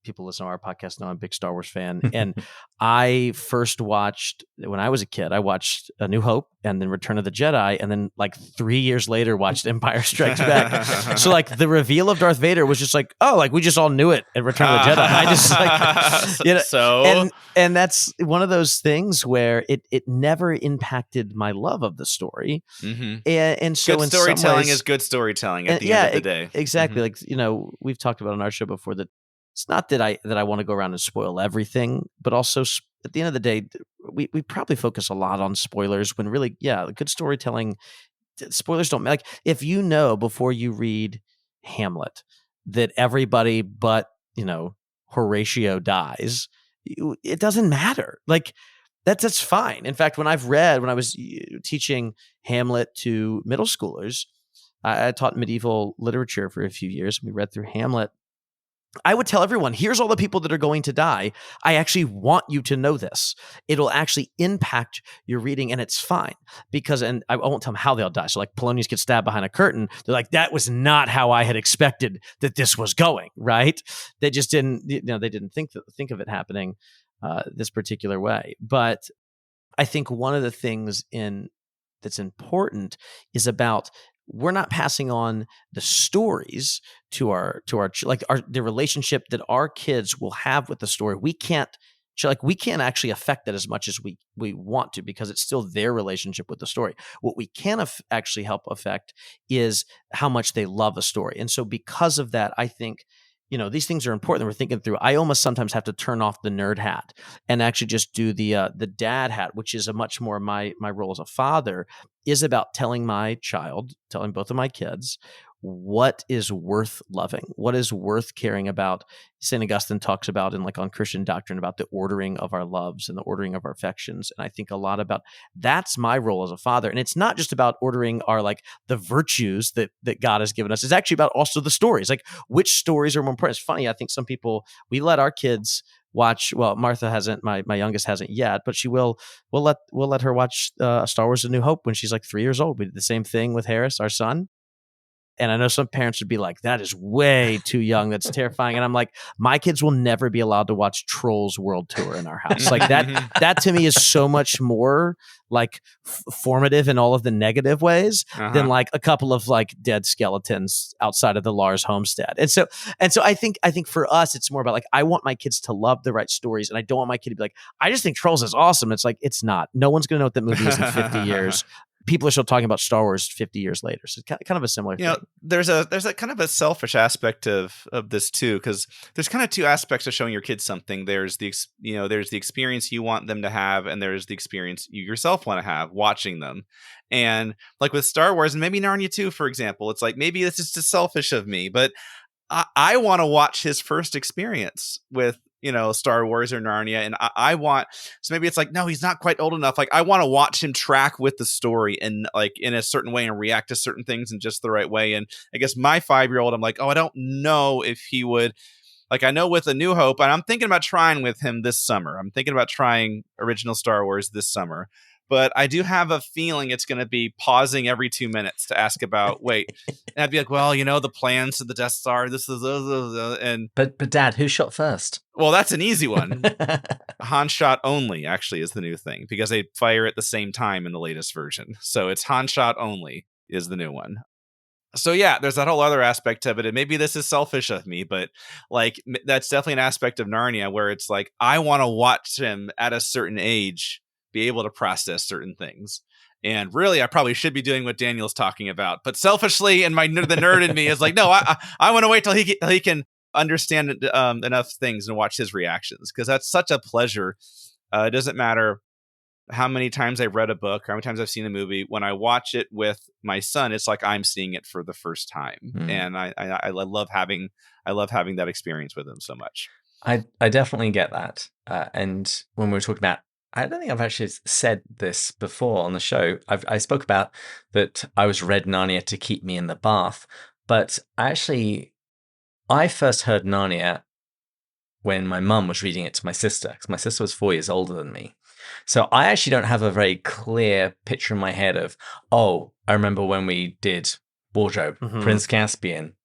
People listen to our podcast know I'm a big Star Wars fan. And I first watched, when I was a kid, I watched A New Hope and then Return of the Jedi. And then like 3 years later, watched Empire Strikes Back. So like the reveal of Darth Vader was just like, we just all knew it at Return of the Jedi. I just like, and that's one of those things where it never impacted my love of the story. And so good storytelling is good storytelling at the end of the day. Exactly. Like, we've talked about on our show before that it's not that I want to go around and spoil everything, but also at the end of the day, we probably focus a lot on spoilers when really, good storytelling, spoilers don't, like, if before you read Hamlet that everybody but, Horatio dies, it doesn't matter. Like, that's fine. In fact, when I was teaching Hamlet to middle schoolers, I taught medieval literature for a few years. We read through Hamlet. I would tell everyone, here's all the people that are going to die. I actually want you to know this. It'll actually impact your reading, and it's fine. And I won't tell them how they'll die. So like Polonius gets stabbed behind a curtain. They're like, that was not how I had expected that this was going, right? They just didn't, they didn't think of it happening this particular way. But I think one of the things that's important is about we're not passing on the stories to the relationship that our kids will have with the story. We can't actually affect that as much as we want to, because it's still their relationship with the story. What we can actually help affect is how much they love a story. And so because of that, I think, these things are important that we're thinking through. I almost sometimes have to turn off the nerd hat and actually just do the dad hat, which is a much more my role as a father is about telling both of my kids what is worth loving, what is worth caring about. St. Augustine talks about on Christian doctrine about the ordering of our loves and the ordering of our affections. And I think a lot about that's my role as a father. And it's not just about ordering our the virtues that God has given us. It's actually about also the stories, which stories are more important. It's funny. I think some people, we let our kids watch. Well, Martha hasn't. My youngest hasn't yet, but she will. We'll let her watch Star Wars: A New Hope when she's 3 years old. We did the same thing with Harris, our son. And I know some parents would be like, that is way too young. That's terrifying. And I'm like, my kids will never be allowed to watch Trolls World Tour in our house. That to me is so much more formative in all of the negative ways than a couple of dead skeletons outside of the Lars homestead. And so I think for us, it's more about I want my kids to love the right stories. And I don't want my kid to be I just think Trolls is awesome. It's it's not. No one's going to know what that movie is in 50 years. People are still talking about Star Wars 50 years later. So it's kind of a similar thing. There's a kind of a selfish aspect of this too, because there's kind of two aspects of showing your kids something. There's the experience you want them to have, and there's the experience you yourself want to have watching them. And with Star Wars and maybe Narnia too, for example, it's maybe this is just selfish of me, but I want to watch his first experience with Star Wars or Narnia, and I want, so maybe it's no, he's not quite old enough. I want to watch him track with the story and in a certain way and react to certain things in just the right way. And I guess my 5-year-old, I'm I don't know if he would, I know with A New Hope, and I'm thinking about trying with him this summer. I'm thinking about trying original Star Wars this summer. But I do have a feeling it's going to be pausing every 2 minutes to ask about, wait. And I'd be well, the plans to the Death Star, this is, and... But Dad, who shot first? Well, that's an easy one. Han shot only, actually, is the new thing, because they fire at the same time in the latest version. So it's Han shot only is the new one. So yeah, there's that whole other aspect of it. And maybe this is selfish of me, but that's definitely an aspect of Narnia where it's I want to watch him at a certain age be able to process certain things. And really, I probably should be doing what Daniel's talking about. But selfishly, and the nerd in me is no, I want to wait till he can understand enough things and watch his reactions, because that's such a pleasure. It doesn't matter how many times I've read a book or how many times I've seen a movie. When I watch it with my son, it's I'm seeing it for the first time. And I love having that experience with him so much. I definitely get that. And when we were talking about, I don't think I've actually said this before on the show. I spoke about that I was read Narnia to keep me in the bath, but I first heard Narnia when my mum was reading it to my sister, because my sister was 4 years older than me. So I actually don't have a very clear picture in my head of, I remember when we did Wardrobe, Prince Caspian,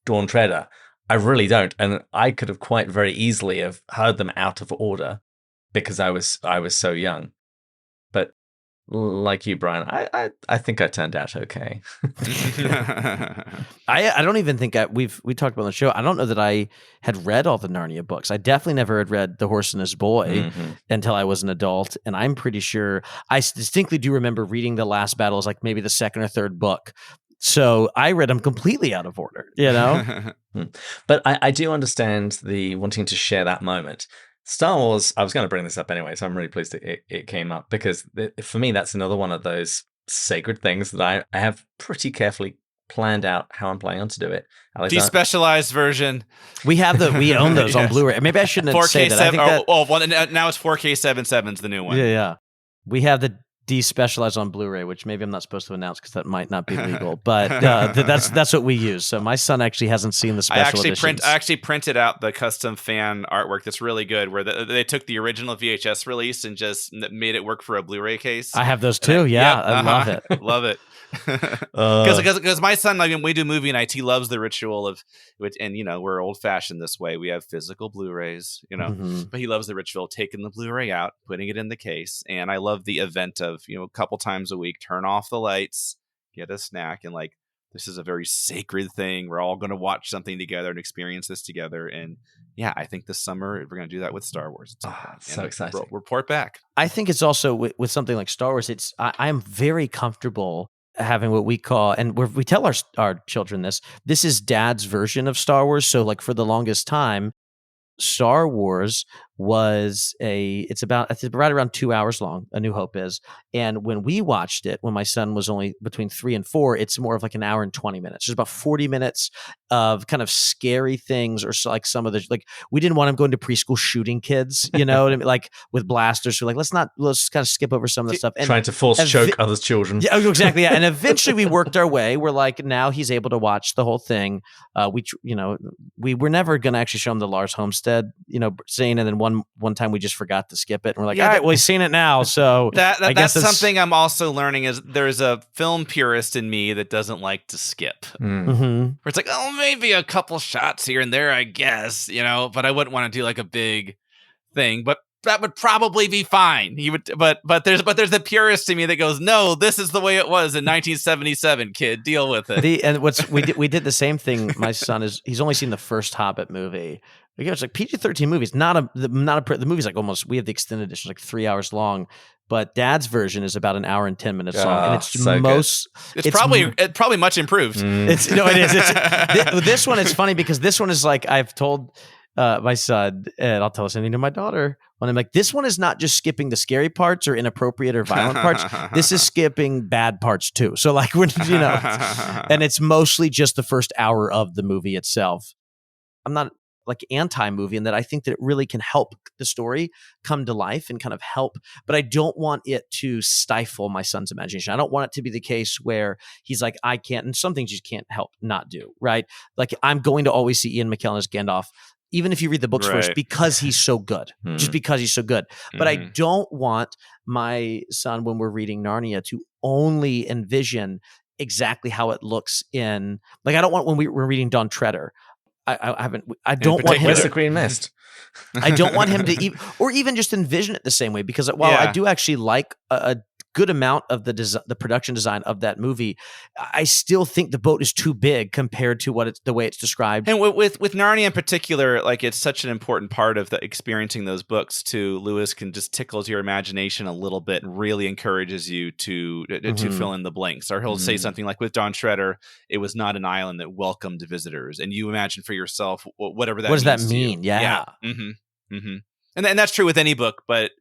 Dawn Treader. I really don't. And I could have quite very easily have heard them out of order, because I was so young. But like you, Brian, I think I turned out okay. I don't even think we talked about on the show. I don't know that I had read all the Narnia books. I definitely never had read The Horse and His Boy until I was an adult. And I'm pretty sure I distinctly do remember reading The Last Battle as maybe the second or third book. So I read them completely out of order, But I do understand the wanting to share that moment. Star Wars, I was going to bring this up anyway, so I'm really pleased that it came up, because for me, that's another one of those sacred things that I have pretty carefully planned out how I'm planning on to do it. Despecialized version. We own those on Blu-ray. Maybe I shouldn't have said that. I think now it's 4K 7.7's the new one. Yeah. We have the despecialized on Blu-ray, which maybe I'm not supposed to announce because that might not be legal, but that's what we use. So my son actually hasn't seen the special editions. I actually printed out the custom fan artwork that's really good, where they took the original VHS release and just made it work for a Blu-ray case. I have those too. I love it. Love it. Because my son, we do movie nights, he loves the ritual of which, and we're old fashioned this way. We have physical Blu-rays, but he loves the ritual of taking the Blu-ray out, putting it in the case. And I love the event of a couple times a week, turn off the lights, get a snack, and like, this is a very sacred thing. We're all going to watch something together and experience this together. And yeah, I think this summer we're going to do that with Star Wars. So exciting. Report back. I think it's also with something like Star Wars, I am very comfortable having what we call, and we tell our children this is Dad's version of Star Wars. So like for the longest time, Star Wars was it's right around 2 hours long. A New Hope is. And when we watched it, when my son was only between 3 and 4, it's more of like an hour and 20 minutes. There's about 40 minutes of kind of scary things, or like some of the, like, we didn't want him going to preschool shooting kids, like with blasters. So like, let's kind of skip over some of the stuff. And trying to force choke others' children. Yeah, exactly. Yeah. And eventually we worked our way. We're like, now he's able to watch the whole thing. We were never going to actually show him the Lars Homestead, scene. And then one time we just forgot to skip it, and we're like, all right, well, he's seen it now. So that's something I'm also learning is there's a film purist in me that doesn't like to skip. Mm-hmm. Where it's like, oh, maybe a couple shots here and there, I guess, but I wouldn't want to do like a big thing, but that would probably be fine. But there's the purist in me that goes, no, this is the way it was in 1977, kid, deal with it. We did the same thing. My son he's only seen the first Hobbit movie. It's like PG-13 movies, the movie's like almost, we have the extended edition, like 3 hours long, but Dad's version is about an hour and 10 minutes long, and it's probably much improved. It is. This one is funny because this one is like, I've told my son, and I'll tell something to my daughter, when I'm like, this one is not just skipping the scary parts or inappropriate or violent parts. This is skipping bad parts too. So like, when and it's mostly just the first hour of the movie itself. I'm not like anti-movie in that I think that it really can help the story come to life and kind of help, but I don't want it to stifle my son's imagination. I don't want it to be the case where he's like, I can't, and some things you can't help not do, right? Like, I'm going to always see Ian McKellen as Gandalf, even if you read the books first, because he's so good, just because he's so good. But I don't want my son, when we're reading Narnia, to only envision exactly how it looks in, like, I don't want when we're reading Dawn Treader, I don't want him. Where's the Green Mist? I don't want him to even just envision it the same way, because while I do actually like a good amount of the production design of that movie, I still think the boat is too big compared to the way it's described. And with Narnia in particular, like, it's such an important part of the experiencing those books too. Lewis can just tickles your imagination a little bit and really encourages you to fill in the blanks. Or he'll say something like, with Dawn Treader, it was not an island that welcomed visitors, and you imagine for yourself whatever that. What does means that mean? Yeah. Mm-hmm. Mm-hmm. And that's true with any book, but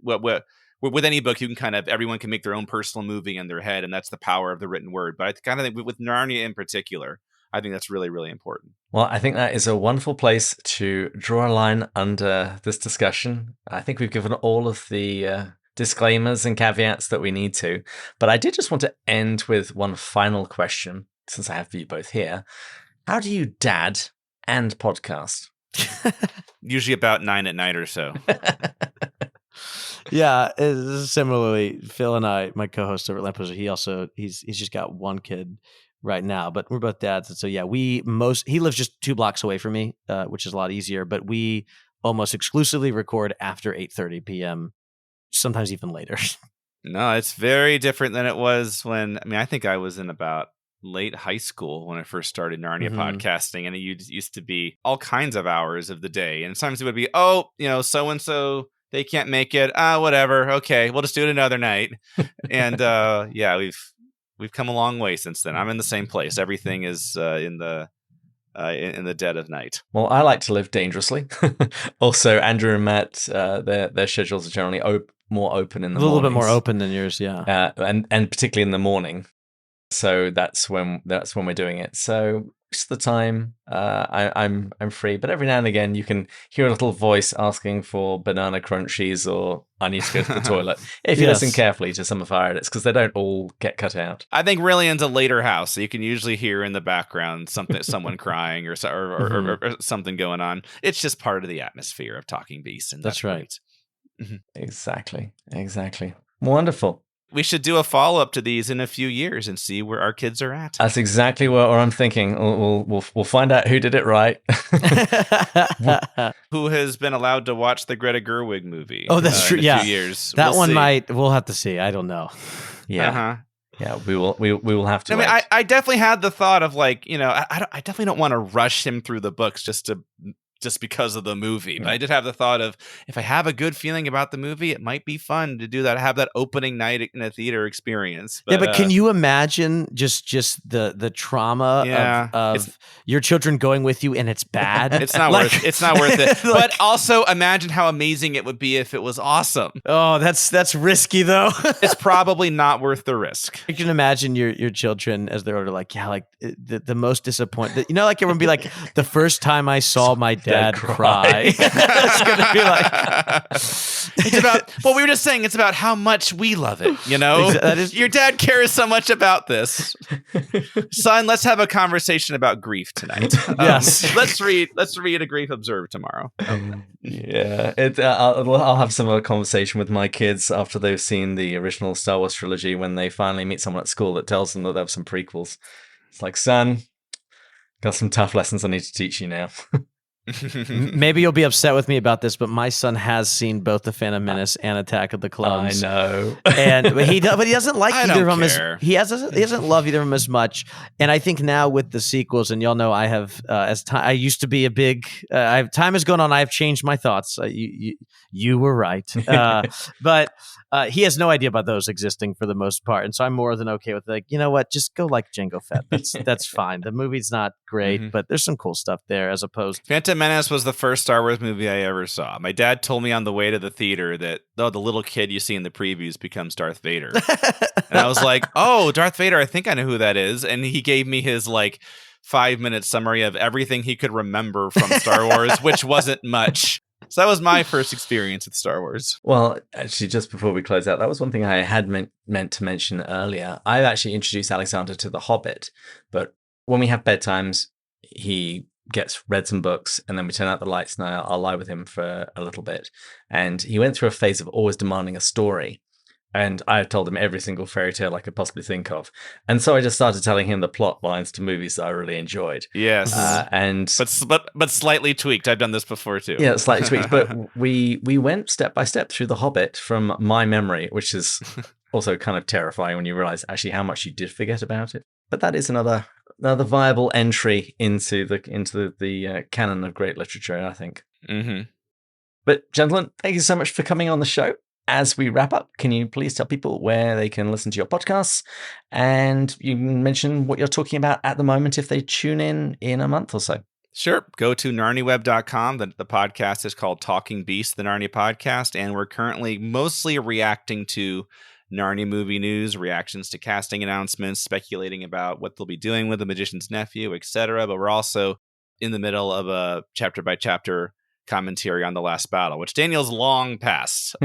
with any book, you can everyone can make their own personal movie in their head, and that's the power of the written word. But I kind of think with Narnia in particular, I think that's really, really important. Well, I think that is a wonderful place to draw a line under this discussion. I think we've given all of the disclaimers and caveats that we need to. But I did just want to end with one final question, since I have you both here. How do you dad and podcast? Usually about 9 at night or so. Yeah, similarly, Phil and I, my co-host over at Lamppost, he's just got one kid right now, but we're both dads, and so yeah, he lives just 2 blocks away from me, which is a lot easier. But we almost exclusively record after 8:30 p.m., sometimes even later. No, it's very different than it was when. I mean, I think I was in about late high school when I first started Narnia podcasting, and it used to be all kinds of hours of the day, and sometimes it would be, so and so. They can't make it. Whatever. Okay, we'll just do it another night. And we've come a long way since then. I'm in the same place. Everything is in the dead of night. Well, I like to live dangerously. Also, Andrew and Matt, their schedules are generally more open in the mornings. A little bit more open than yours, yeah. And particularly in the morning. So that's when we're doing it. So most of the time, I'm free, but every now and again you can hear a little voice asking for banana crunchies or I need to go to the toilet. If you listen carefully to some of our edits, because they don't all get cut out. I think Rillian's a later house, so you can usually hear in the background someone crying or something going on. It's just part of the atmosphere of Talking Beasts, and that's right. Mm-hmm. Exactly. Wonderful. We should do a follow-up to these in a few years and see where our kids are at. That's exactly what I'm thinking. We'll find out who did it right. Who has been allowed to watch the Greta Gerwig movie? Oh, that's true. In a few years. That we'll have to see. I don't know. Yeah. Uh-huh. Yeah, we will have to. I mean, I definitely had the thought of like, I definitely don't want to rush him through the books just because of the movie. But I did have the thought of, if I have a good feeling about the movie, it might be fun to do that, have that opening night in a theater experience. But can you imagine just the trauma of your children going with you and it's bad? It's not worth it. But also imagine how amazing it would be if it was awesome. Oh, that's risky though. It's probably not worth the risk. You can imagine your children as they're older, like, the most disappointed. Like everyone be like, the first time I saw my dad cry. It's gonna be like it's about. Well, we were just saying it's about how much we love it. Your dad cares so much about this. Son, let's have a conversation about grief tonight. Yes, let's read A Grief Observed tomorrow. Yeah, I'll have some other conversation with my kids after they've seen the original Star Wars trilogy when they finally meet someone at school that tells them that there have some prequels. It's like, son, got some tough lessons I need to teach you now. Maybe you'll be upset with me about this, but my son has seen both The Phantom Menace and Attack of the Clones. I know, but he doesn't like either of them. He doesn't love either of them as much. And I think now with the sequels, and y'all know I have I used to be a big. Time has gone on. I've changed my thoughts. You were right, but he has no idea about those existing for the most part, and so I'm more than okay with like, you know what, just go like Jango Fett. That's fine. The movie's not great, but there's some cool stuff there as opposed. Phantom Menace was the first Star Wars movie I ever saw. My dad told me on the way to the theater that the little kid you see in the previews becomes Darth Vader. And I was like, oh, Darth Vader, I think I know who that is. And he gave me his 5-minute summary of everything he could remember from Star Wars, which wasn't much. So that was my first experience with Star Wars. Well, actually, just before we close out, that was one thing I had meant to mention earlier. I actually introduced Alexander to The Hobbit, but when we have bedtimes, he gets read some books, and then we turn out the lights, and I'll lie with him for a little bit. And he went through a phase of always demanding a story. And I told him every single fairy tale I could possibly think of. And so I just started telling him the plot lines to movies that I really enjoyed. Yes. But slightly tweaked. I've done this before too. Yeah, slightly tweaked. But we went step by step through The Hobbit from my memory, which is also kind of terrifying when you realize actually how much you did forget about it. But that is another viable entry into the canon of great literature, I think. Mm-hmm. But gentlemen, thank you so much for coming on the show. As we wrap up, can you please tell people where they can listen to your podcasts? And you can mention what you're talking about at the moment if they tune in a month or so. Sure. Go to narniweb.com. The podcast is called Talking Beast, the Narnia podcast. And we're currently mostly reacting to Narnia movie news, reactions to casting announcements, speculating about what they'll be doing with The Magician's Nephew, etc. But we're also in the middle of a chapter-by-chapter commentary on The Last Battle, which Daniel's long past.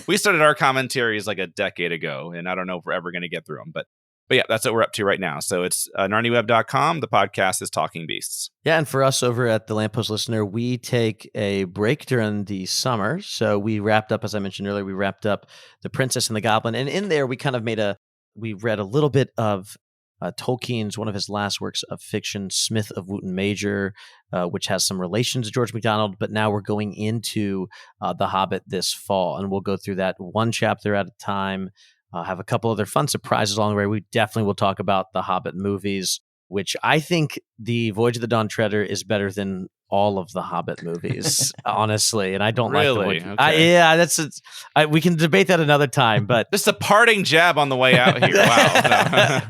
We started our commentaries like a decade ago, and I don't know if we're ever going to get through them. But yeah, that's what we're up to right now. So it's narniweb.com. The podcast is Talking Beasts. Yeah, and for us over at the Lamppost Listener, we take a break during the summer. So we wrapped up, as I mentioned earlier, The Princess and the Goblin. And in there, we kind of we read a little bit of Tolkien's, one of his last works of fiction, Smith of Wootton Major, which has some relations to George MacDonald. But now we're going into The Hobbit this fall, and we'll go through that one chapter at a time. Have a couple other fun surprises along the way. We definitely will talk about the Hobbit movies, which I think the Voyage of the Dawn Treader is better than all of the Hobbit movies, honestly. And I don't really? like the okay. We can debate that another time, but just a parting jab on the way out here. Wow.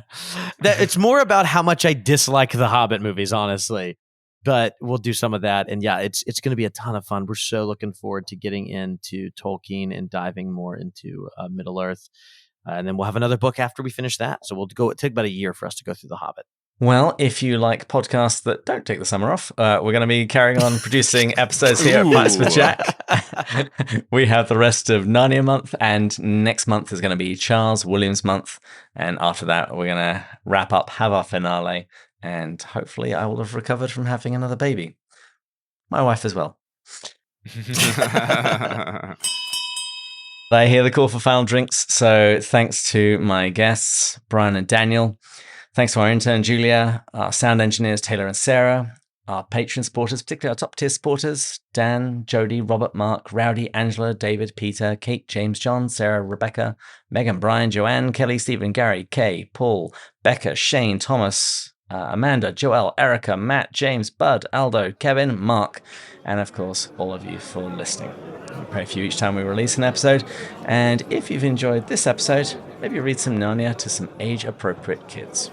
It's more about how much I dislike the Hobbit movies, honestly. But we'll do some of that. And yeah, it's going to be a ton of fun. We're so looking forward to getting into Tolkien and diving more into Middle Earth. And then we'll have another book after we finish that. So it'll take about a year for us to go through The Hobbit. Well, if you like podcasts that don't take the summer off, we're going to be carrying on producing episodes here at Pints with Jack. We have the rest of Narnia month, and next month is going to be Charles Williams month. And after that, we're going to wrap up, have our finale, and hopefully I will have recovered from having another baby. My wife as well. I hear the call for final drinks, so thanks to my guests, Brian and Daniel. Thanks to our intern, Julia, our sound engineers, Taylor and Sarah. our Patreon supporters, particularly our top tier supporters, Dan, Jody, Robert, Mark, Rowdy, Angela, David, Peter, Kate, James, John, Sarah, Rebecca, Megan, Brian, Joanne, Kelly, Stephen, Gary, Kay, Paul, Becca, Shane, Thomas, Amanda, Joelle, Erica, Matt, James, Bud, Aldo, Kevin, Mark, and of course, all of you for listening. We pray for you each time we release an episode. And if you've enjoyed this episode, maybe read some Narnia to some age-appropriate kids.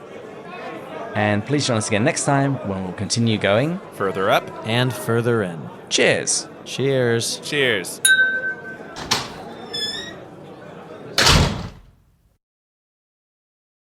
And please join us again next time when we'll continue going further up and further in. Cheers. Cheers. Cheers.